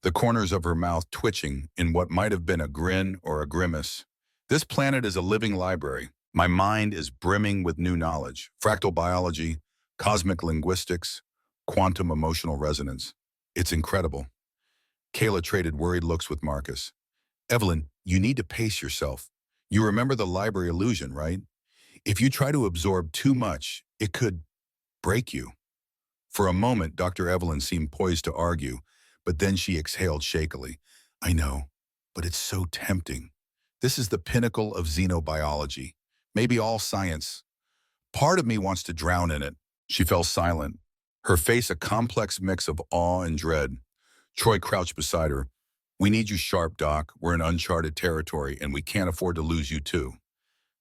the corners of her mouth twitching in what might have been a grin or a grimace. This planet is a living library. My mind is brimming with new knowledge, fractal biology, cosmic linguistics, quantum emotional resonance. It's incredible. Kayla traded worried looks with Marcus. Evelyn, you need to pace yourself. You remember the library illusion, right? If you try to absorb too much, it could break you. For a moment, Dr. Evelyn seemed poised to argue, but then she exhaled shakily. I know, but it's so tempting. This is the pinnacle of xenobiology, maybe all science. Part of me wants to drown in it. She fell silent, her face a complex mix of awe and dread. Troy crouched beside her. We need you sharp, Doc. We're in uncharted territory, and we can't afford to lose you too.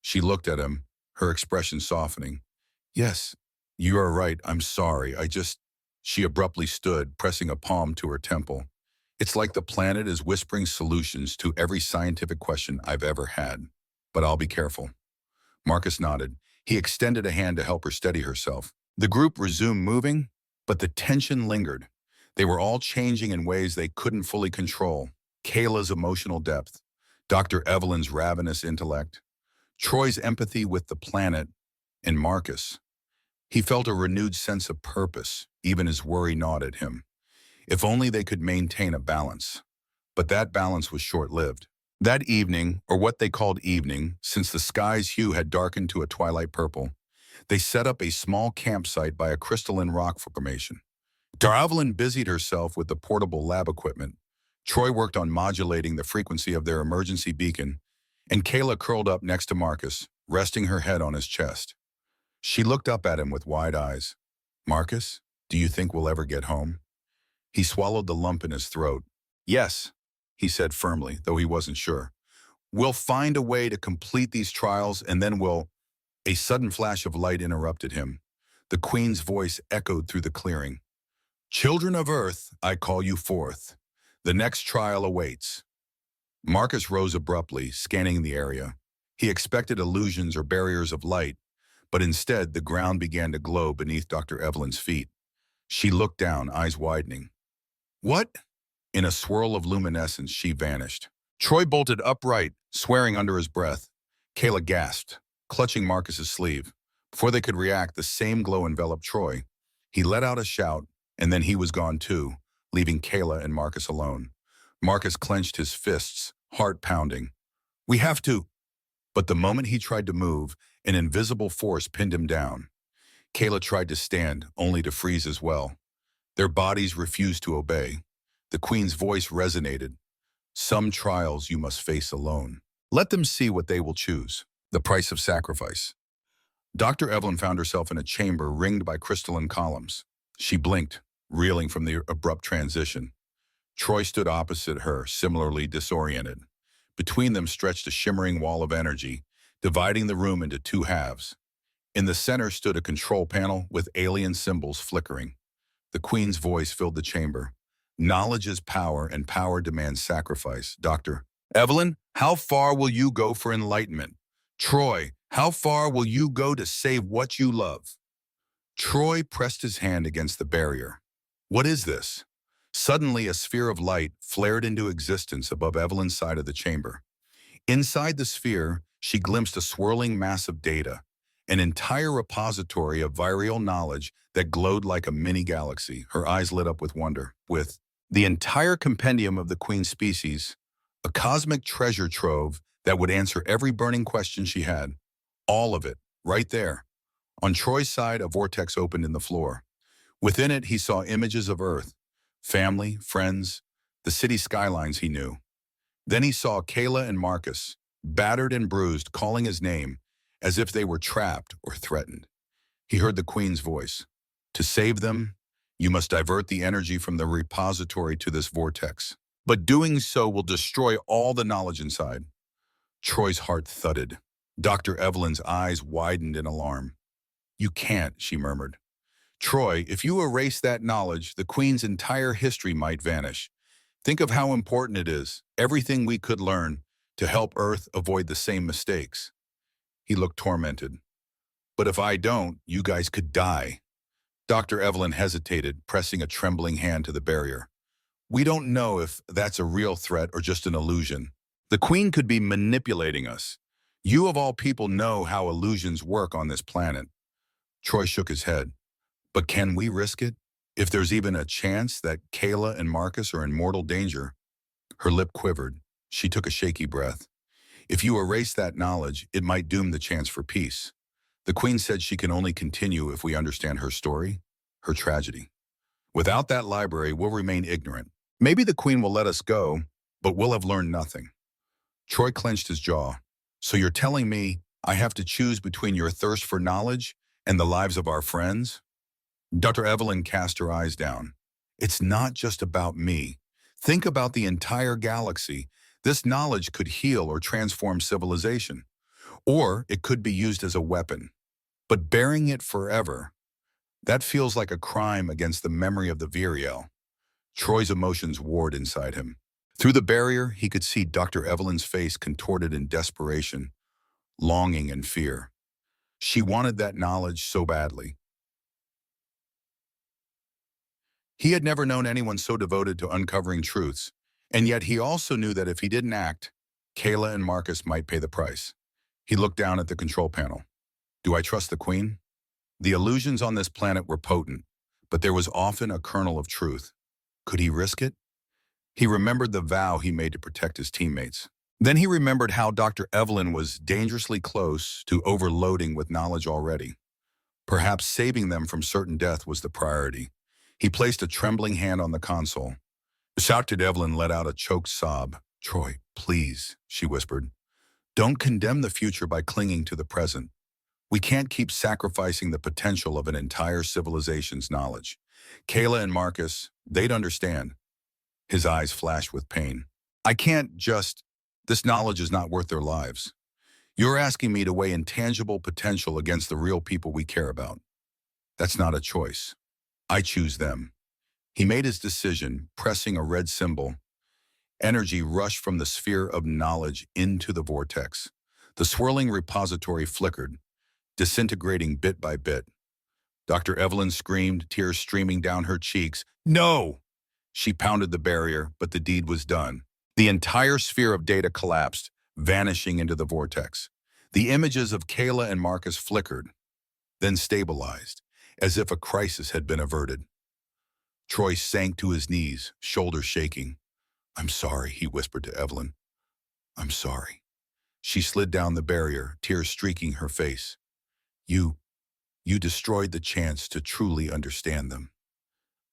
She looked at him, her expression softening. Yes, you are right. I'm sorry. She abruptly stood, pressing a palm to her temple. It's like the planet is whispering solutions to every scientific question I've ever had. But I'll be careful. Marcus nodded. He extended a hand to help her steady herself. The group resumed moving, but the tension lingered. They were all changing in ways they couldn't fully control. Kayla's emotional depth, Dr. Evelyn's ravenous intellect, Troy's empathy with the planet, and Marcus. He felt a renewed sense of purpose, even as worry gnawed at him. If only they could maintain a balance. But that balance was short-lived. That evening, or what they called evening, since the sky's hue had darkened to a twilight purple, they set up a small campsite by a crystalline rock formation. Darvelin busied herself with the portable lab equipment. Troy worked on modulating the frequency of their emergency beacon, and Kayla curled up next to Marcus, resting her head on his chest. She looked up at him with wide eyes. "Marcus, do you think we'll ever get home?" He swallowed the lump in his throat. "Yes," he said firmly, though he wasn't sure. "We'll find a way to complete these trials, and then we'll—" A sudden flash of light interrupted him. The Queen's voice echoed through the clearing. "Children of Earth, I call you forth. The next trial awaits." Marcus rose abruptly, scanning the area. He expected illusions or barriers of light, but instead the ground began to glow beneath Dr. Evelyn's feet. She looked down, eyes widening. "What?" In a swirl of luminescence, she vanished. Troy bolted upright, swearing under his breath. Kayla gasped, clutching Marcus's sleeve. Before they could react, the same glow enveloped Troy. He let out a shout, and then he was gone too, leaving Kayla and Marcus alone. Marcus clenched his fists, heart pounding. "We have to." But the moment he tried to move, an invisible force pinned him down. Kayla tried to stand, only to freeze as well. Their bodies refused to obey. The Queen's voice resonated. "Some trials you must face alone. Let them see what they will choose. The price of sacrifice." Dr. Evelyn found herself in a chamber ringed by crystalline columns. She blinked, reeling from the abrupt transition. Troy stood opposite her, similarly disoriented. Between them stretched a shimmering wall of energy, dividing the room into two halves. In the center stood a control panel with alien symbols flickering. The Queen's voice filled the chamber. "Knowledge is power, and power demands sacrifice, Dr. Evelyn, how far will you go for enlightenment? Troy, how far will you go to save what you love?" Troy pressed his hand against the barrier. "What is this?" Suddenly, a sphere of light flared into existence above Evelyn's side of the chamber. Inside the sphere, she glimpsed a swirling mass of data, an entire repository of viral knowledge that glowed like a mini-galaxy. Her eyes lit up with wonder. With the entire compendium of the Queen species, a cosmic treasure trove that would answer every burning question she had. All of it, right there. On Troy's side, a vortex opened in the floor. Within it, he saw images of Earth, family, friends, the city skylines he knew. Then he saw Kayla and Marcus, battered and bruised, calling his name, as if they were trapped or threatened. He heard the Queen's voice. "To save them, you must divert the energy from the repository to this vortex. But doing so will destroy all the knowledge inside." Troy's heart thudded. Dr. Evelyn's eyes widened in alarm. "You can't," she murmured. "Troy, if you erase that knowledge, the Queen's entire history might vanish. Think of how important it is, everything we could learn, to help Earth avoid the same mistakes." He looked tormented. "But if I don't, you guys could die." Dr. Evelyn hesitated, pressing a trembling hand to the barrier. "We don't know if that's a real threat or just an illusion. The Queen could be manipulating us. You of all people know how illusions work on this planet." Troy shook his head. "But can we risk it? If there's even a chance that Kayla and Marcus are in mortal danger." Her lip quivered. She took a shaky breath. "If you erase that knowledge, it might doom the chance for peace. The Queen said she can only continue if we understand her story, her tragedy. Without that library, we'll remain ignorant. Maybe the Queen will let us go, but we'll have learned nothing." Troy clenched his jaw. "So you're telling me I have to choose between your thirst for knowledge and the lives of our friends?" Dr. Evelyn cast her eyes down. "It's not just about me. Think about the entire galaxy. This knowledge could heal or transform civilization. Or it could be used as a weapon. But bearing it forever, that feels like a crime against the memory of the Viriel." Troy's emotions warred inside him. Through the barrier, he could see Dr. Evelyn's face contorted in desperation, longing and fear. She wanted that knowledge so badly. He had never known anyone so devoted to uncovering truths, and yet he also knew that if he didn't act, Kayla and Marcus might pay the price. He looked down at the control panel. "Do I trust the Queen?" The illusions on this planet were potent, but there was often a kernel of truth. Could he risk it? He remembered the vow he made to protect his teammates. Then he remembered how Dr. Evelyn was dangerously close to overloading with knowledge already. Perhaps saving them from certain death was the priority. He placed a trembling hand on the console. Dr. Evelyn let out a choked sob. "Troy, please," she whispered. "Don't condemn the future by clinging to the present. We can't keep sacrificing the potential of an entire civilization's knowledge." Kayla and Marcus, they'd understand. His eyes flashed with pain. "I can't just... This knowledge is not worth their lives. You're asking me to weigh intangible potential against the real people we care about. That's not a choice. I choose them." He made his decision, pressing a red symbol. Energy rushed from the sphere of knowledge into the vortex. The swirling repository flickered, disintegrating bit by bit. Dr. Evelyn screamed, tears streaming down her cheeks. "No!" She pounded the barrier, but the deed was done. The entire sphere of data collapsed, vanishing into the vortex. The images of Kayla and Marcus flickered, then stabilized, as if a crisis had been averted. Troy sank to his knees, shoulders shaking. "I'm sorry," he whispered to Evelyn. "I'm sorry." She slid down the barrier, tears streaking her face. You destroyed the chance to truly understand them.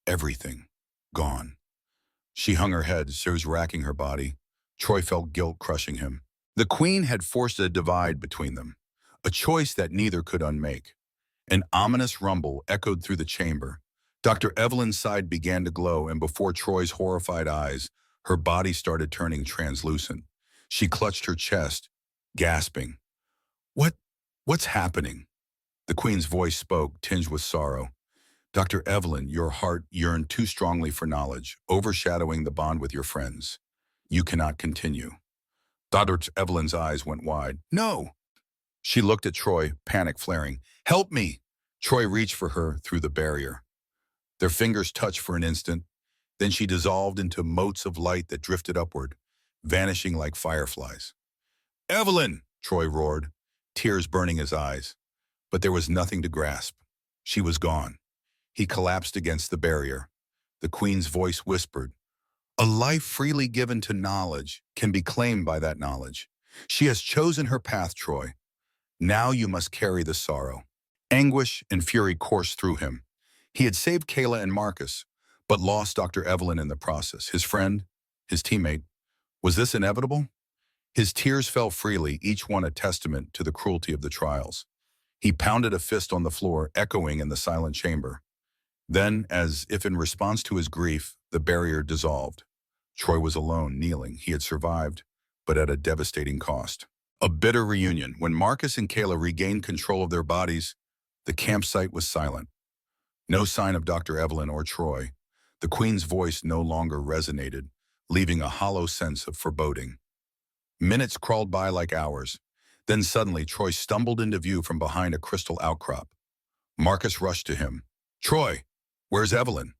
Everything. Gone." She hung her head, tears racking her body. Troy felt guilt crushing him. The Queen had forced a divide between them, a choice that neither could unmake. An ominous rumble echoed through the chamber. Dr. Evelyn's side began to glow, and before Troy's horrified eyes, her body started turning translucent. She clutched her chest, gasping. "What? What's happening?" The Queen's voice spoke, tinged with sorrow. "Dr. Evelyn, your heart yearned too strongly for knowledge, overshadowing the bond with your friends. You cannot continue." Dr. Evelyn's eyes went wide. "No!" She looked at Troy, panic flaring. "Help me!" Troy reached for her through the barrier. Their fingers touched for an instant, then she dissolved into motes of light that drifted upward, vanishing like fireflies. "Evelyn!" Troy roared, tears burning his eyes. But there was nothing to grasp. She was gone. He collapsed against the barrier. The Queen's voice whispered, "A life freely given to knowledge can be claimed by that knowledge. She has chosen her path, Troy. Now you must carry the sorrow." Anguish and fury coursed through him. He had saved Kayla and Marcus, but lost Dr. Evelyn in the process. His friend, his teammate. Was this inevitable? His tears fell freely, each one a testament to the cruelty of the trials. He pounded a fist on the floor, echoing in the silent chamber. Then, as if in response to his grief, the barrier dissolved. Troy was alone, kneeling. He had survived, but at a devastating cost. A bitter reunion. When Marcus and Kayla regained control of their bodies, the campsite was silent. No sign of Dr. Evelyn or Troy. The Queen's voice no longer resonated, leaving a hollow sense of foreboding. Minutes crawled by like hours. Then suddenly, Troy stumbled into view from behind a crystal outcrop. Marcus rushed to him. "Troy, where's Evelyn?"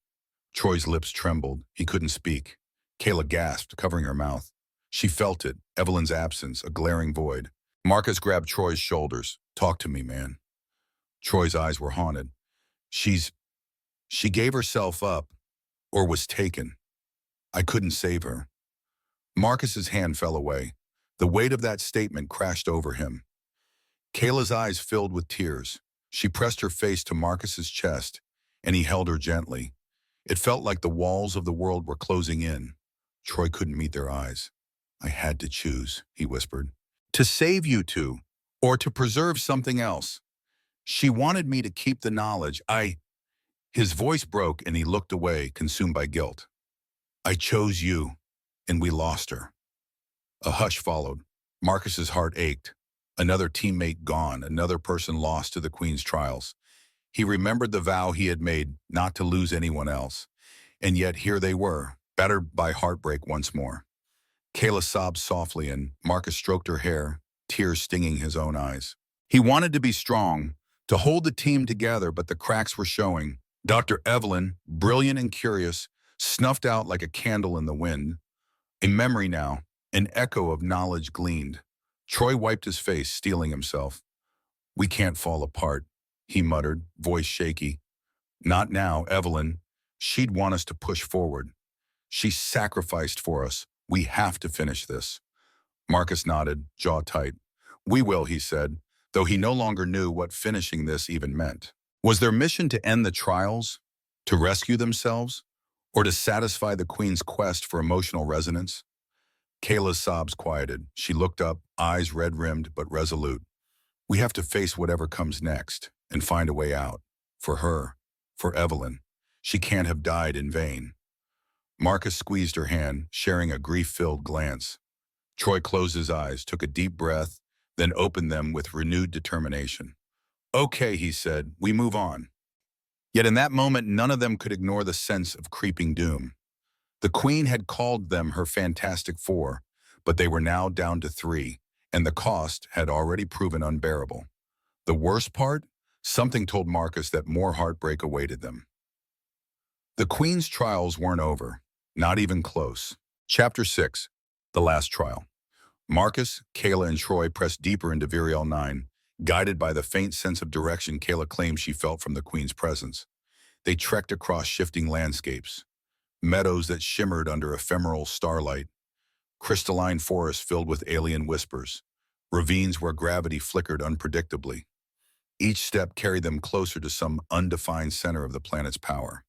Troy's lips trembled. He couldn't speak. Kayla gasped, covering her mouth. She felt it, Evelyn's absence, a glaring void. Marcus grabbed Troy's shoulders. "Talk to me, man." Troy's eyes were haunted. She gave herself up, or was taken. I couldn't save her." Marcus's hand fell away. The weight of that statement crashed over him. Kayla's eyes filled with tears. She pressed her face to Marcus's chest, and he held her gently. It felt like the walls of the world were closing in. Troy couldn't meet their eyes. "I had to choose," he whispered. "To save you two, or to preserve something else. She wanted me to keep the knowledge. His voice broke and he looked away, consumed by guilt. "I chose you, and we lost her." A hush followed. Marcus's heart ached. Another teammate gone, another person lost to the Queen's trials. He remembered the vow he had made not to lose anyone else. And yet here they were, battered by heartbreak once more. Kayla sobbed softly and Marcus stroked her hair, tears stinging his own eyes. He wanted to be strong, to hold the team together, but the cracks were showing. Dr. Evelyn, brilliant and curious, snuffed out like a candle in the wind. A memory now, an echo of knowledge gleaned. Troy wiped his face, steeling himself. "We can't fall apart," he muttered, voice shaky. "Not now, Evelyn. She'd want us to push forward. She sacrificed for us. We have to finish this." Marcus nodded, jaw tight. We will, he said, though he no longer knew what finishing this even meant. Was their mission to end the trials, to rescue themselves, or to satisfy the Queen's quest for emotional resonance? Kayla's sobs quieted. She looked up, eyes red-rimmed but resolute. We have to face whatever comes next and find a way out. For her, for Evelyn. She can't have died in vain. Marcus squeezed her hand, sharing a grief-filled glance. Troy closed his eyes, took a deep breath, then opened them with renewed determination. Okay, he said, we move on. Yet in that moment, none of them could ignore the sense of creeping doom. The Queen had called them her Fantastic Four, but they were now down to 3, and the cost had already proven unbearable. The worst part? Something told Marcus that more heartbreak awaited them. The Queen's trials weren't over, not even close. Chapter 6, The Last Trial. Marcus, Kayla, and Troy pressed deeper into Viriel 9, guided by the faint sense of direction Kayla claimed she felt from the Queen's presence. They trekked across shifting landscapes, meadows that shimmered under ephemeral starlight, crystalline forests filled with alien whispers, ravines where gravity flickered unpredictably. Each step carried them closer to some undefined center of the planet's power.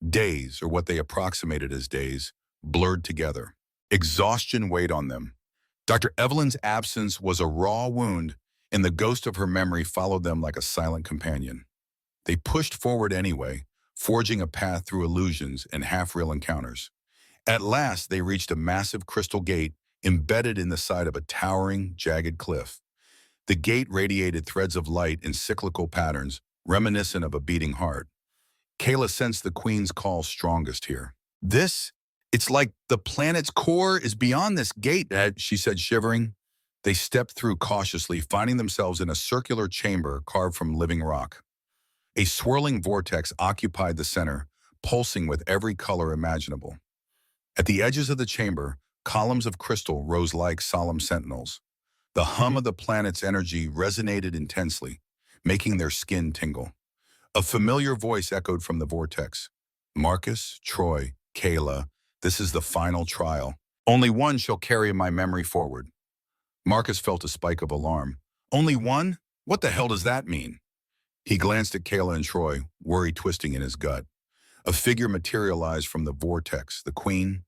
Days, or what they approximated as days, blurred together. Exhaustion weighed on them. Dr. Evelyn's absence was a raw wound, and the ghost of her memory followed them like a silent companion. They pushed forward anyway, forging a path through illusions and half-real encounters. At last, they reached a massive crystal gate embedded in the side of a towering, jagged cliff. The gate radiated threads of light in cyclical patterns, reminiscent of a beating heart. Kayla sensed the Queen's call strongest here. It's like the planet's core is beyond this gate, she said, shivering. They stepped through cautiously, finding themselves in a circular chamber carved from living rock. A swirling vortex occupied the center, pulsing with every color imaginable. At the edges of the chamber, columns of crystal rose like solemn sentinels. The hum of the planet's energy resonated intensely, making their skin tingle. A familiar voice echoed from the vortex. Marcus, Troy, Kayla, this is the final trial. Only one shall carry my memory forward. Marcus felt a spike of alarm. Only one? What the hell does that mean? He glanced at Kayla and Troy, worry twisting in his gut. A figure materialized from the vortex, the Queen,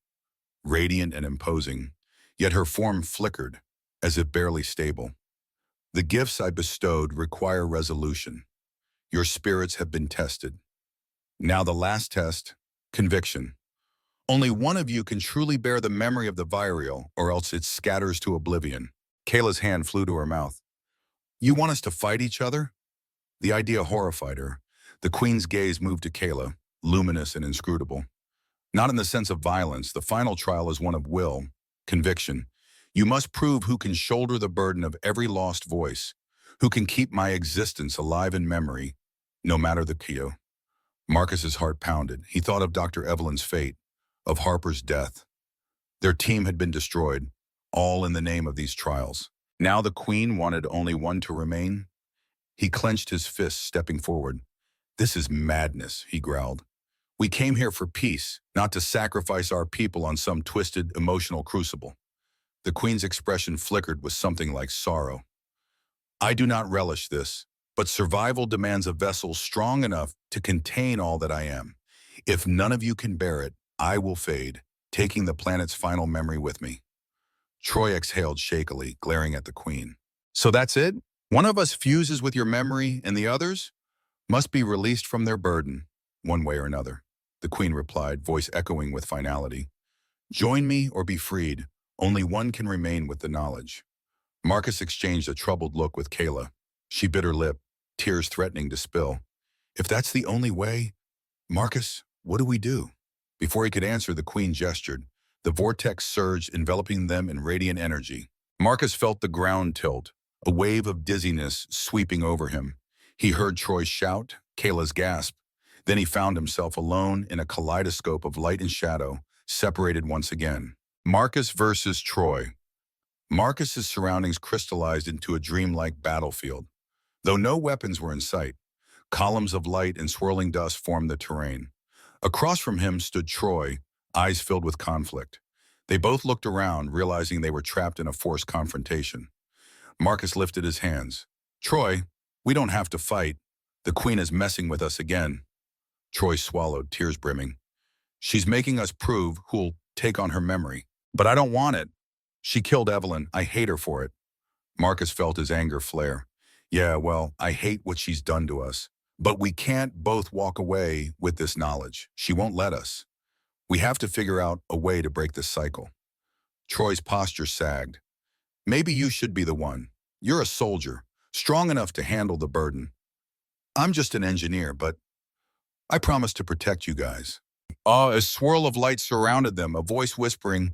radiant and imposing, yet her form flickered, as if barely stable. The gifts I bestowed require resolution. Your spirits have been tested. Now the last test, conviction. Only one of you can truly bear the memory of the Virial, or else it scatters to oblivion. Kayla's hand flew to her mouth. You want us to fight each other? The idea horrified her. The Queen's gaze moved to Kayla, luminous and inscrutable. Not in the sense of violence, the final trial is one of will, conviction. You must prove who can shoulder the burden of every lost voice, who can keep my existence alive in memory, no matter the kio. Marcus's heart pounded. He thought of Dr. Evelyn's fate, of Harper's death. Their team had been destroyed, all in the name of these trials. Now the Queen wanted only one to remain. He clenched his fists, stepping forward. This is madness, he growled. We came here for peace, not to sacrifice our people on some twisted, emotional crucible. The Queen's expression flickered with something like sorrow. I do not relish this, but survival demands a vessel strong enough to contain all that I am. If none of you can bear it, I will fade, taking the planet's final memory with me. Troy exhaled shakily, glaring at the Queen. So that's it? One of us fuses with your memory, and the others must be released from their burden, one way or another. The Queen replied, voice echoing with finality. Join me or be freed. Only one can remain with the knowledge. Marcus exchanged a troubled look with Kayla. She bit her lip, tears threatening to spill. If that's the only way, Marcus, what do we do? Before he could answer, the Queen gestured. The vortex surged, enveloping them in radiant energy. Marcus felt the ground tilt, a wave of dizziness sweeping over him. He heard Troy shout, Kayla's gasp. Then he found himself alone in a kaleidoscope of light and shadow, separated once again. Marcus versus Troy. Marcus's surroundings crystallized into a dreamlike battlefield. Though no weapons were in sight, columns of light and swirling dust formed the terrain. Across from him stood Troy, eyes filled with conflict. They both looked around, realizing they were trapped in a forced confrontation. Marcus lifted his hands. Troy, we don't have to fight. The queen is messing with us again. Troy swallowed, tears brimming. She's making us prove who'll take on her memory. But I don't want it. She killed Evelyn. I hate her for it. Marcus felt his anger flare. Yeah, well, I hate what she's done to us. But we can't both walk away with this knowledge. She won't let us. We have to figure out a way to break this cycle. Troy's posture sagged. Maybe you should be the one. You're a soldier, strong enough to handle the burden. I'm just an engineer, but I promise to protect you guys. A swirl of light surrounded them, a voice whispering,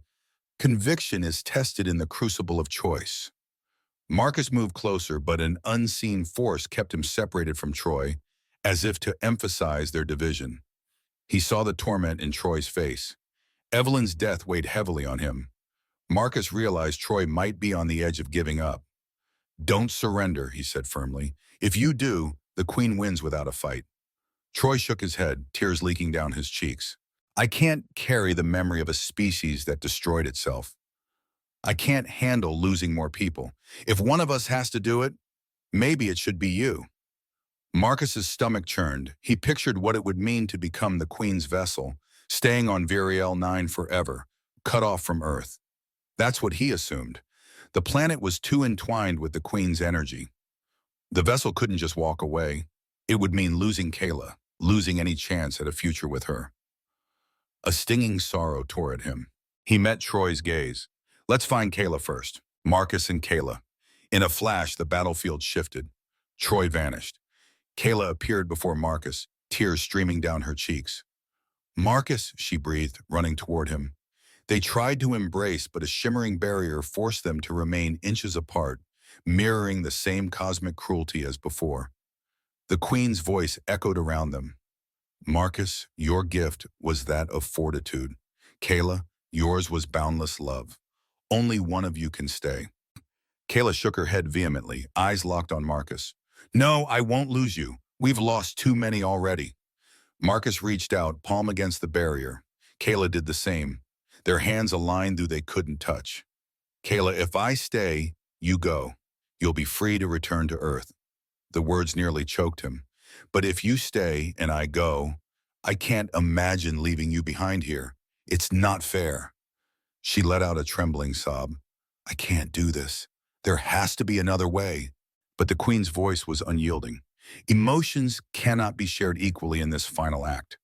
conviction is tested in the crucible of choice. Marcus moved closer, but an unseen force kept him separated from Troy, as if to emphasize their division. He saw the torment in Troy's face. Evelyn's death weighed heavily on him. Marcus realized Troy might be on the edge of giving up. Don't surrender, he said firmly. If you do, the queen wins without a fight. Troy shook his head, tears leaking down his cheeks. I can't carry the memory of a species that destroyed itself. I can't handle losing more people. If one of us has to do it, maybe it should be you. Marcus's stomach churned. He pictured what it would mean to become the queen's vessel, staying on Viriel 9 forever, cut off from Earth. That's what he assumed. The planet was too entwined with the queen's energy. The vessel couldn't just walk away. It would mean losing Kayla, losing any chance at a future with her. A stinging sorrow tore at him. He met Troy's gaze. Let's find Kayla first. Marcus and Kayla. In a flash, the battlefield shifted. Troy vanished. Kayla appeared before Marcus, tears streaming down her cheeks. Marcus, she breathed, running toward him. They tried to embrace, but a shimmering barrier forced them to remain inches apart, mirroring the same cosmic cruelty as before. The queen's voice echoed around them. Marcus, your gift was that of fortitude. Kayla, yours was boundless love. Only one of you can stay. Kayla shook her head vehemently, eyes locked on Marcus. No, I won't lose you. We've lost too many already. Marcus reached out, palm against the barrier. Kayla did the same. Their hands aligned though they couldn't touch. Kayla, if I stay, you go. You'll be free to return to Earth. The words nearly choked him. But if you stay and I go, I can't imagine leaving you behind here. It's not fair. She let out a trembling sob. I can't do this. There has to be another way. But the queen's voice was unyielding. Emotions cannot be shared equally in this final act.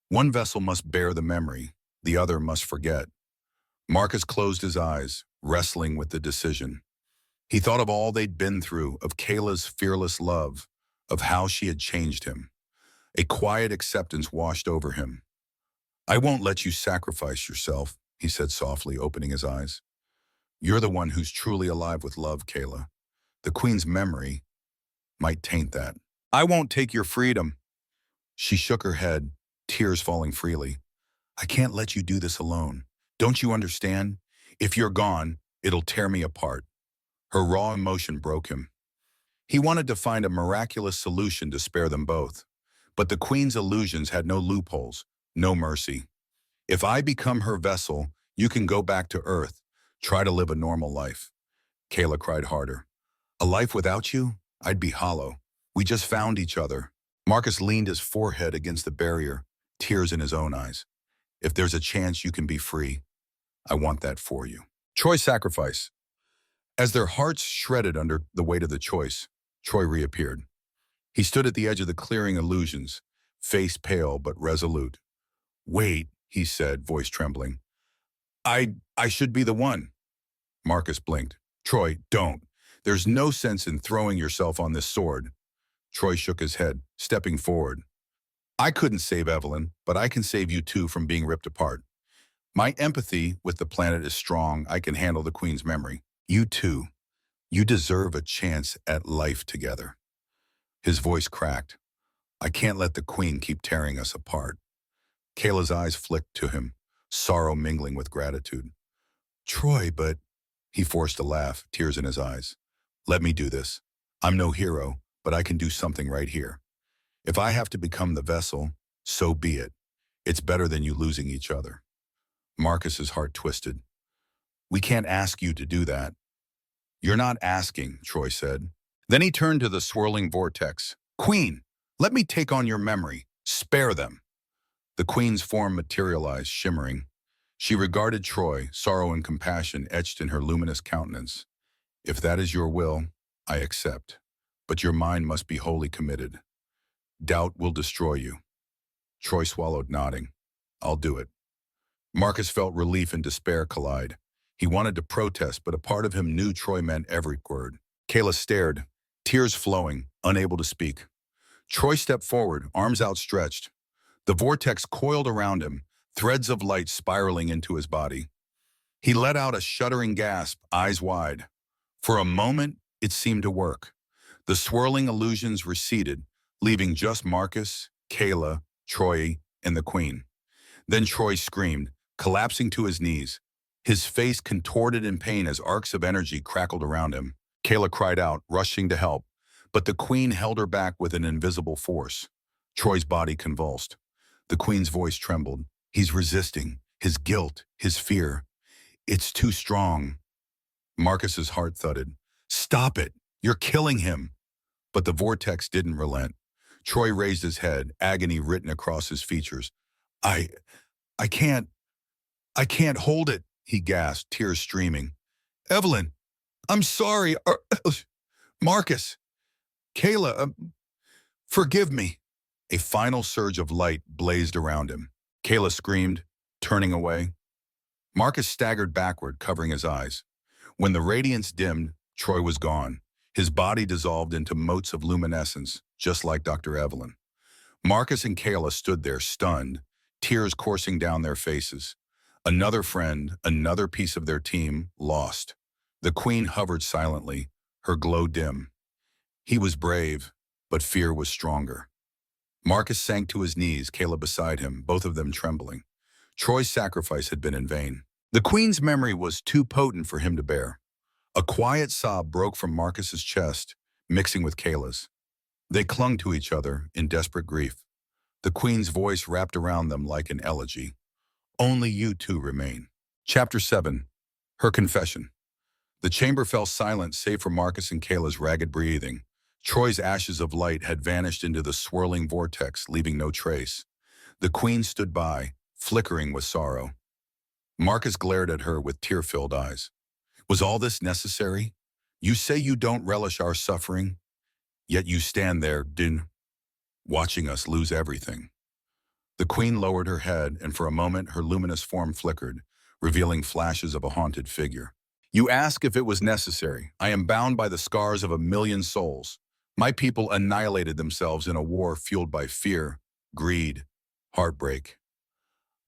One vessel must bear the memory, the other must forget. Marcus closed his eyes, wrestling with the decision. He thought of all they'd been through, of Kayla's fearless love, of how she had changed him. A quiet acceptance washed over him. I won't let you sacrifice yourself, he said softly, opening his eyes. You're the one who's truly alive with love, Kayla. The queen's memory might taint that. I won't take your freedom. She shook her head, tears falling freely. I can't let you do this alone. Don't you understand? If you're gone, it'll tear me apart. Her raw emotion broke him. He wanted to find a miraculous solution to spare them both. But the queen's illusions had no loopholes, no mercy. If I become her vessel, you can go back to Earth. Try to live a normal life. Kayla cried harder. A life without you? I'd be hollow. We just found each other. Marcus leaned his forehead against the barrier, tears in his own eyes. If there's a chance you can be free, I want that for you. Troy's sacrifice. As their hearts shredded under the weight of the choice, Troy reappeared. He stood at the edge of the clearing illusions, face pale but resolute. Wait, he said, voice trembling. I should be the one. Marcus blinked. Troy, don't. There's no sense in throwing yourself on this sword. Troy shook his head, stepping forward. I couldn't save Evelyn, but I can save you two from being ripped apart. My empathy with the planet is strong. I can handle the Queen's memory. You too. You deserve a chance at life together. His voice cracked. I can't let the Queen keep tearing us apart. Kayla's eyes flicked to him, sorrow mingling with gratitude. Troy, but... He forced a laugh, tears in his eyes. Let me do this. I'm no hero, but I can do something right here. If I have to become the vessel, so be it. It's better than you losing each other. Marcus's heart twisted. We can't ask you to do that. You're not asking, Troy said. Then he turned to the swirling vortex. Queen, let me take on your memory. Spare them. The queen's form materialized, shimmering. She regarded Troy, sorrow and compassion etched in her luminous countenance. If that is your will, I accept. But your mind must be wholly committed. Doubt will destroy you. Troy swallowed, nodding. I'll do it. Marcus felt relief and despair collide. He wanted to protest, but a part of him knew Troy meant every word. Kayla stared, tears flowing, unable to speak. Troy stepped forward, arms outstretched. The vortex coiled around him, threads of light spiraling into his body. He let out a shuddering gasp, eyes wide. For a moment, it seemed to work. The swirling illusions receded, leaving just Marcus, Kayla, Troy, and the Queen. Then Troy screamed, collapsing to his knees. His face contorted in pain as arcs of energy crackled around him. Kayla cried out, rushing to help, but the Queen held her back with an invisible force. Troy's body convulsed. The Queen's voice trembled. He's resisting. His guilt, his fear. It's too strong. Marcus's heart thudded. Stop it! You're killing him! But the vortex didn't relent. Troy raised his head, agony written across his features. I I can't hold it, he gasped, tears streaming. Evelyn, I'm sorry. Marcus, Kayla, forgive me. A final surge of light blazed around him. Kayla screamed, turning away. Marcus staggered backward, covering his eyes. When the radiance dimmed, Troy was gone. His body dissolved into motes of luminescence, just like Dr. Evelyn. Marcus and Kayla stood there, stunned, tears coursing down their faces. Another friend, another piece of their team, lost. The Queen hovered silently, her glow dim. He was brave, but fear was stronger. Marcus sank to his knees, Kayla beside him, both of them trembling. Troy's sacrifice had been in vain. The Queen's memory was too potent for him to bear. A quiet sob broke from Marcus's chest, mixing with Kayla's. They clung to each other in desperate grief. The Queen's voice wrapped around them like an elegy. Only you two remain. Chapter 7. Her Confession. The chamber fell silent save for Marcus and Kayla's ragged breathing. Troy's ashes of light had vanished into the swirling vortex, leaving no trace. The Queen stood by, flickering with sorrow. Marcus glared at her with tear-filled eyes. Was all this necessary? You say you don't relish our suffering, yet you stand there, watching us lose everything. The Queen lowered her head, and for a moment her luminous form flickered, revealing flashes of a haunted figure. You ask if it was necessary. I am bound by the scars of 1,000,000 souls. My people annihilated themselves in a war fueled by fear, greed, heartbreak.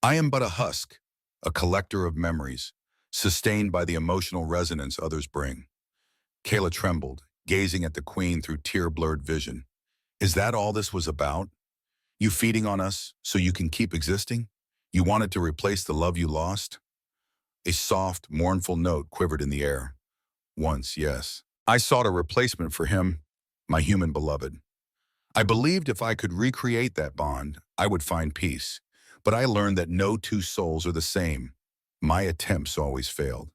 I am but a husk, a collector of memories, sustained by the emotional resonance others bring. Kayla trembled, gazing at the Queen through tear-blurred vision. Is that all this was about? You feeding on us so you can keep existing? You wanted to replace the love you lost? A soft, mournful note quivered in the air. Once, yes. I sought a replacement for him, my human beloved. I believed if I could recreate that bond, I would find peace. But I learned that no two souls are the same. My attempts always failed.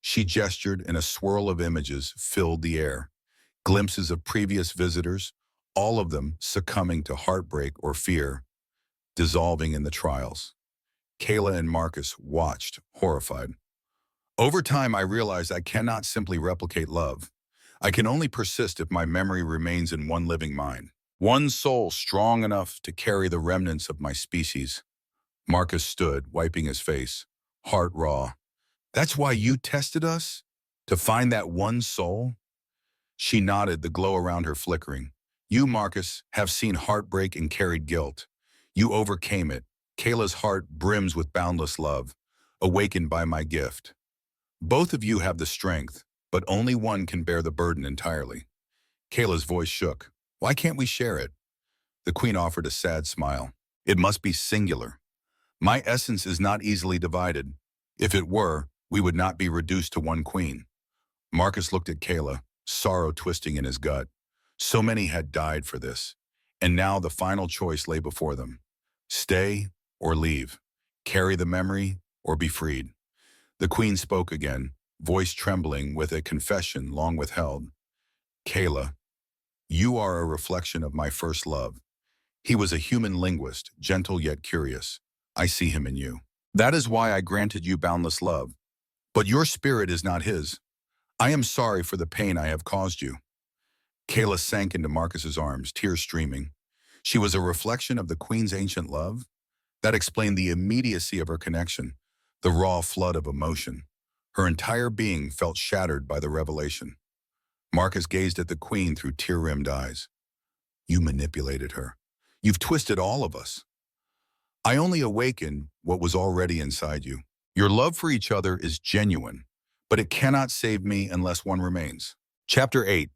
She gestured, and a swirl of images filled the air. Glimpses of previous visitors, all of them succumbing to heartbreak or fear, dissolving in the trials. Kayla and Marcus watched, horrified. Over time, I realized I cannot simply replicate love. I can only persist if my memory remains in one living mind. One soul strong enough to carry the remnants of my species. Marcus stood, wiping his face, heart raw. That's why you tested us? To find that one soul? She nodded, the glow around her flickering. You, Marcus, have seen heartbreak and carried guilt. You overcame it. Kayla's heart brims with boundless love, awakened by my gift. Both of you have the strength, but only one can bear the burden entirely. Kayla's voice shook. Why can't we share it? The Queen offered a sad smile. It must be singular. My essence is not easily divided. If it were, we would not be reduced to one queen. Marcus looked at Kayla, sorrow twisting in his gut. So many had died for this, and now the final choice lay before them. Stay or leave, carry the memory or be freed. The queen spoke again, voice trembling with a confession long withheld. Kayla, you are a reflection of my first love. He was a human linguist, gentle yet curious. I see him in you. That is why I granted you boundless love. But your spirit is not his. I am sorry for the pain I have caused you. Kayla sank into Marcus's arms, tears streaming. She was a reflection of the queen's ancient love. That explained the immediacy of her connection, the raw flood of emotion. Her entire being felt shattered by the revelation. Marcus gazed at the queen through tear-rimmed eyes. You manipulated her. You've twisted all of us. I only awakened what was already inside you. Your love for each other is genuine, but it cannot save me unless one remains. Chapter 8.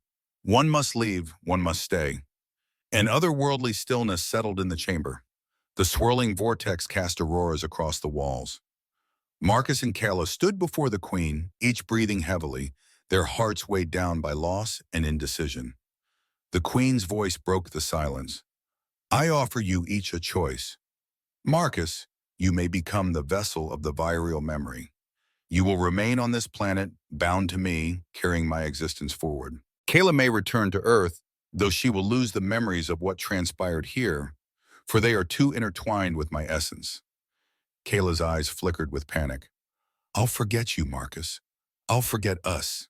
One must leave, one must stay. An otherworldly stillness settled in the chamber. The swirling vortex cast auroras across the walls. Marcus and Kayla stood before the queen, each breathing heavily, their hearts weighed down by loss and indecision. The queen's voice broke the silence. I offer you each a choice. Marcus, you may become the vessel of the viral memory. You will remain on this planet, bound to me, carrying my existence forward. Kayla may return to Earth, though she will lose the memories of what transpired here, for they are too intertwined with my essence. Kayla's eyes flickered with panic. I'll forget you, Marcus. I'll forget us.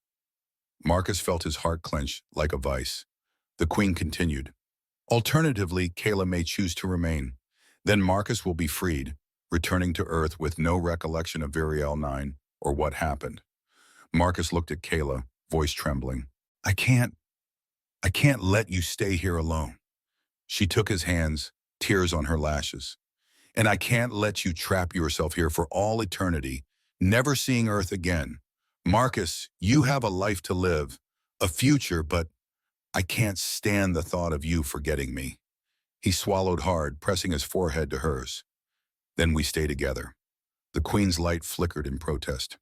Marcus felt his heart clench like a vice. The queen continued. Alternatively, Kayla may choose to remain. Then Marcus will be freed, returning to Earth with no recollection of Viriel 9 or what happened. Marcus looked at Kayla, voice trembling. I can't let you stay here alone. She took his hands, tears on her lashes. And I can't let you trap yourself here for all eternity, never seeing Earth again. Marcus, you have a life to live, a future, but I can't stand the thought of you forgetting me. He swallowed hard, pressing his forehead to hers. Then we stay together. The queen's light flickered in protest.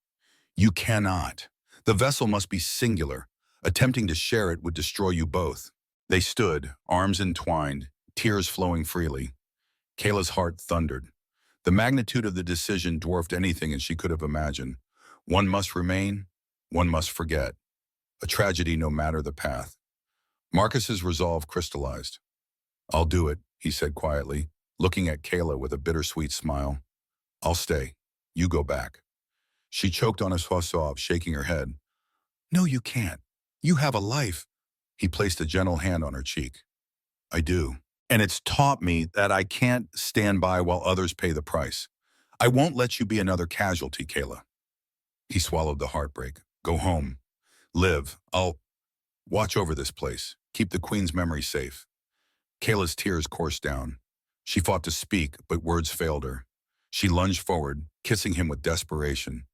You cannot. The vessel must be singular. Attempting to share it would destroy you both. They stood, arms entwined, tears flowing freely. Kayla's heart thundered. The magnitude of the decision dwarfed anything she could have imagined. One must remain, one must forget. A tragedy no matter the path. Marcus's resolve crystallized. I'll do it, he said quietly, looking at Kayla with a bittersweet smile. I'll stay. You go back. She choked on his sob, shaking her head. No, you can't. You have a life. He placed a gentle hand on her cheek. I do. And it's taught me that I can't stand by while others pay the price. I won't let you be another casualty, Kayla. He swallowed the heartbreak. Go home. Live. I'll watch over this place. Keep the queen's memory safe. Kayla's tears coursed down. She fought to speak, but words failed her. She lunged forward, kissing him with desperation.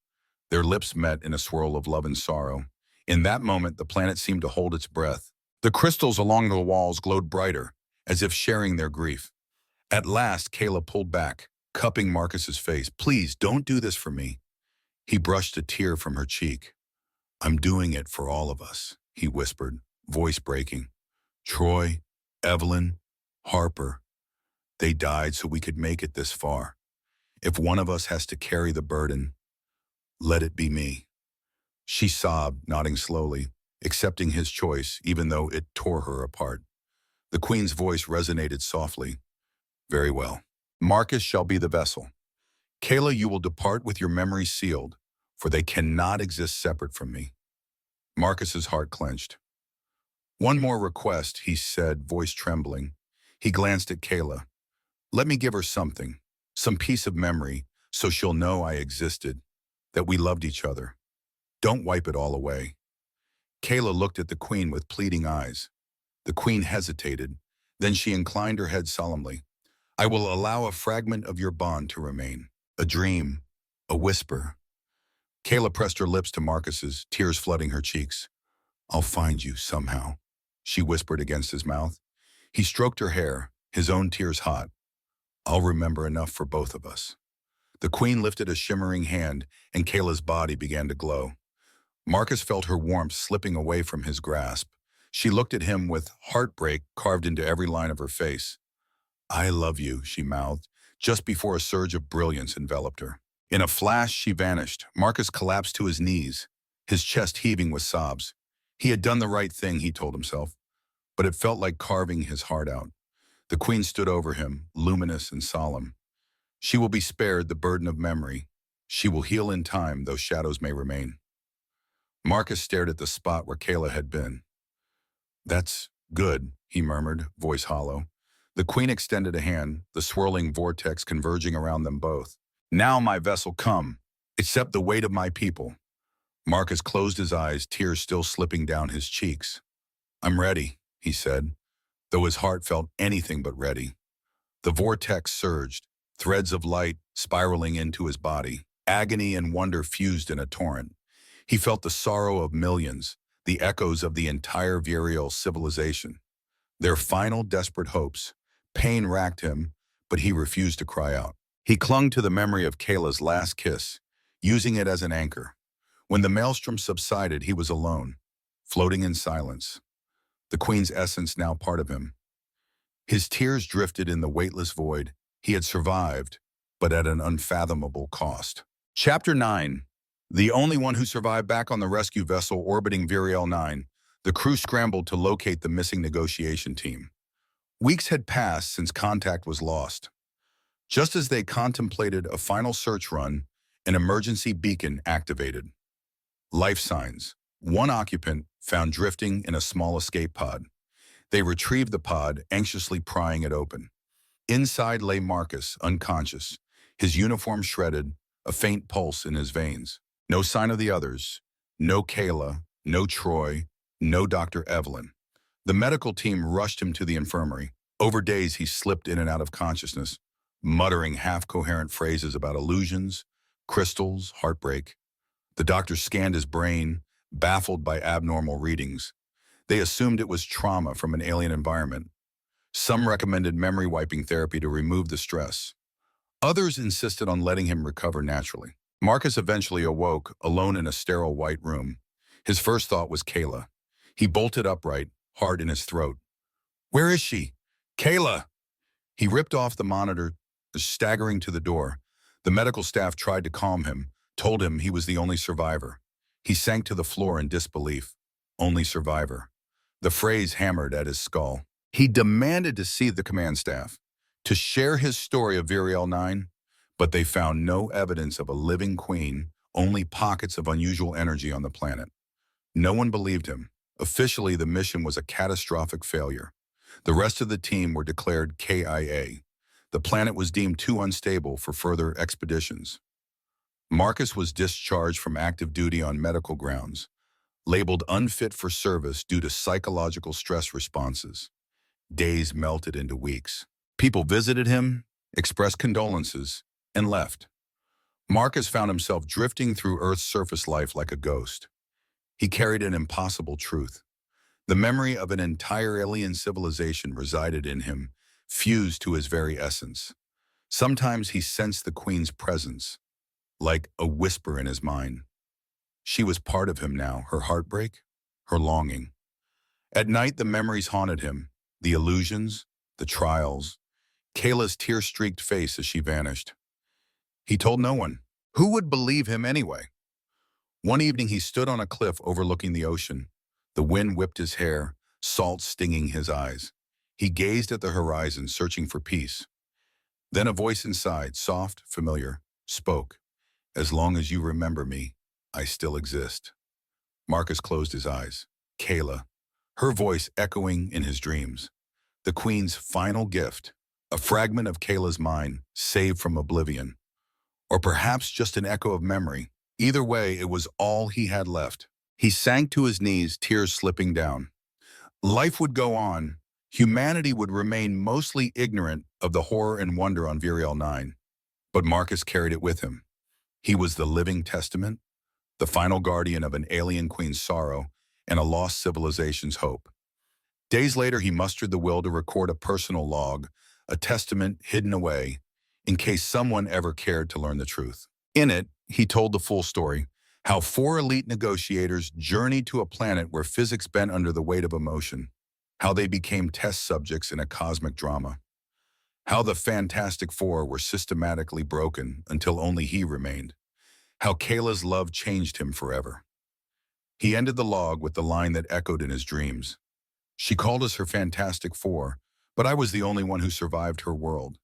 Their lips met in a swirl of love and sorrow. In that moment, the planet seemed to hold its breath. The crystals along the walls glowed brighter, as if sharing their grief. At last, Kayla pulled back, cupping Marcus's face. Please, don't do this for me. He brushed a tear from her cheek. I'm doing it for all of us, he whispered, voice breaking. Troy, Evelyn, Harper, they died so we could make it this far. If one of us has to carry the burden, let it be me. She sobbed, nodding slowly, accepting his choice, even though it tore her apart. The queen's voice resonated softly. Very well. Marcus shall be the vessel. Kayla, you will depart with your memories sealed, for they cannot exist separate from me. Marcus's heart clenched. One more request, he said, voice trembling. He glanced at Kayla. Let me give her something, some piece of memory, so she'll know I existed, that we loved each other. Don't wipe it all away. Kayla looked at the queen with pleading eyes. The queen hesitated, then she inclined her head solemnly. I will allow a fragment of your bond to remain, a dream, a whisper. Kayla pressed her lips to Marcus's, tears flooding her cheeks. I'll find you somehow, she whispered against his mouth. He stroked her hair, his own tears hot. I'll remember enough for both of us. The queen lifted a shimmering hand, and Kayla's body began to glow. Marcus felt her warmth slipping away from his grasp. She looked at him with heartbreak carved into every line of her face. I love you, she mouthed, just before a surge of brilliance enveloped her. In a flash, she vanished. Marcus collapsed to his knees, his chest heaving with sobs. He had done the right thing, he told himself, but it felt like carving his heart out. The queen stood over him, luminous and solemn. She will be spared the burden of memory. She will heal in time, though shadows may remain. Marcus stared at the spot where Kayla had been. That's good, he murmured, voice hollow. The queen extended a hand, the swirling vortex converging around them both. Now my vessel come, accept the weight of my people. Marcus closed his eyes, tears still slipping down his cheeks. I'm ready, he said, though his heart felt anything but ready. The vortex surged, threads of light spiraling into his body. Agony and wonder fused in a torrent. He felt the sorrow of millions, the echoes of the entire Virial civilization. Their final desperate hopes. Pain racked him, but he refused to cry out. He clung to the memory of Kayla's last kiss, using it as an anchor. When the maelstrom subsided, he was alone, floating in silence. The queen's essence now part of him. His tears drifted in the weightless void. He had survived, but at an unfathomable cost. Chapter 9. The only one who survived back on the rescue vessel orbiting Virial 9, the crew scrambled to locate the missing negotiation team. Weeks had passed since contact was lost. Just as they contemplated a final search run, an emergency beacon activated. Life signs. One occupant found drifting in a small escape pod. They retrieved the pod, anxiously prying it open. Inside lay Marcus, unconscious, his uniform shredded, a faint pulse in his veins. No sign of the others. No Kayla, no Troy, no Dr. Evelyn. The medical team rushed him to the infirmary. Over days, he slipped in and out of consciousness, muttering half-coherent phrases about illusions, crystals, heartbreak. The doctors scanned his brain, baffled by abnormal readings. They assumed it was trauma from an alien environment. Some recommended memory-wiping therapy to remove the stress. Others insisted on letting him recover naturally. Marcus eventually awoke, alone in a sterile white room. His first thought was Kayla. He bolted upright, heart in his throat. Where is she? Kayla! He ripped off the monitor, staggering to the door. The medical staff tried to calm him, told him he was the only survivor. He sank to the floor in disbelief. Only survivor. The phrase hammered at his skull. He demanded to see the command staff, to share his story of Virial 9, but they found no evidence of a living queen, only pockets of unusual energy on the planet. No one believed him. Officially, the mission was a catastrophic failure. The rest of the team were declared KIA. The planet was deemed too unstable for further expeditions. Marcus was discharged from active duty on medical grounds, labeled unfit for service due to psychological stress responses. Days melted into weeks. People visited him, expressed condolences, and left. Marcus found himself drifting through Earth's surface life like a ghost. He carried an impossible truth. The memory of an entire alien civilization resided in him, fused to his very essence. Sometimes he sensed the queen's presence, like a whisper in his mind. She was part of him now, her heartbreak, her longing. At night, the memories haunted him, the illusions, the trials, Kayla's tear-streaked face as she vanished. He told no one. Who would believe him anyway? One evening, he stood on a cliff overlooking the ocean. The wind whipped his hair, salt stinging his eyes. He gazed at the horizon, searching for peace. Then a voice inside, soft, familiar, spoke. As long as you remember me, I still exist. Marcus closed his eyes. Kayla, her voice echoing in his dreams. The queen's final gift, a fragment of Kayla's mind, saved from oblivion. Or perhaps just an echo of memory. Either way, it was all he had left. He sank to his knees, tears slipping down. Life would go on. Humanity would remain mostly ignorant of the horror and wonder on Virial 9. But Marcus carried it with him. He was the living testament, the final guardian of an alien queen's sorrow and a lost civilization's hope. Days later, he mustered the will to record a personal log, a testament hidden away, in case someone ever cared to learn the truth. In it, he told the full story, how 4 elite negotiators journeyed to a planet where physics bent under the weight of emotion, how they became test subjects in a cosmic drama, How the Fantastic Four were systematically broken until only he remained. How Kayla's love changed him forever. He ended the log with the line that echoed in his dreams. She called us her Fantastic Four, but I was the only one who survived her world.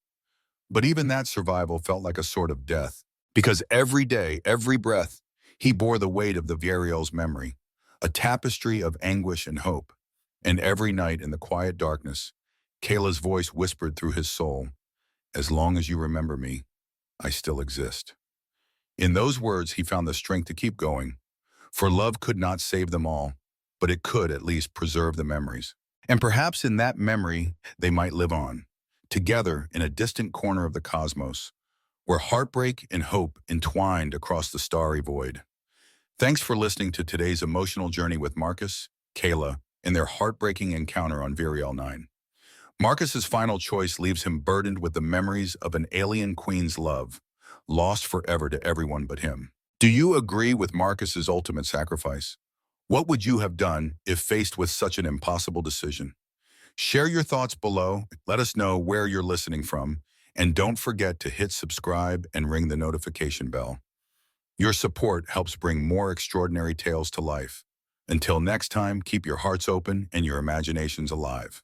But even that survival felt like a sort of death, because every day, every breath, he bore the weight of the Vieriel's memory, a tapestry of anguish and hope. And every night in the quiet darkness, Kayla's voice whispered through his soul, "As long as you remember me, I still exist." In those words, he found the strength to keep going, for love could not save them all, but it could at least preserve the memories. And perhaps in that memory, they might live on, together in a distant corner of the cosmos, where heartbreak and hope entwined across the starry void. Thanks for listening to today's emotional journey with Marcus, Kayla, and their heartbreaking encounter on Viriel 9. Marcus's final choice leaves him burdened with the memories of an alien queen's love, lost forever to everyone but him. Do you agree with Marcus's ultimate sacrifice? What would you have done if faced with such an impossible decision? Share your thoughts below, let us know where you're listening from, and don't forget to hit subscribe and ring the notification bell. Your support helps bring more extraordinary tales to life. Until next time, keep your hearts open and your imaginations alive.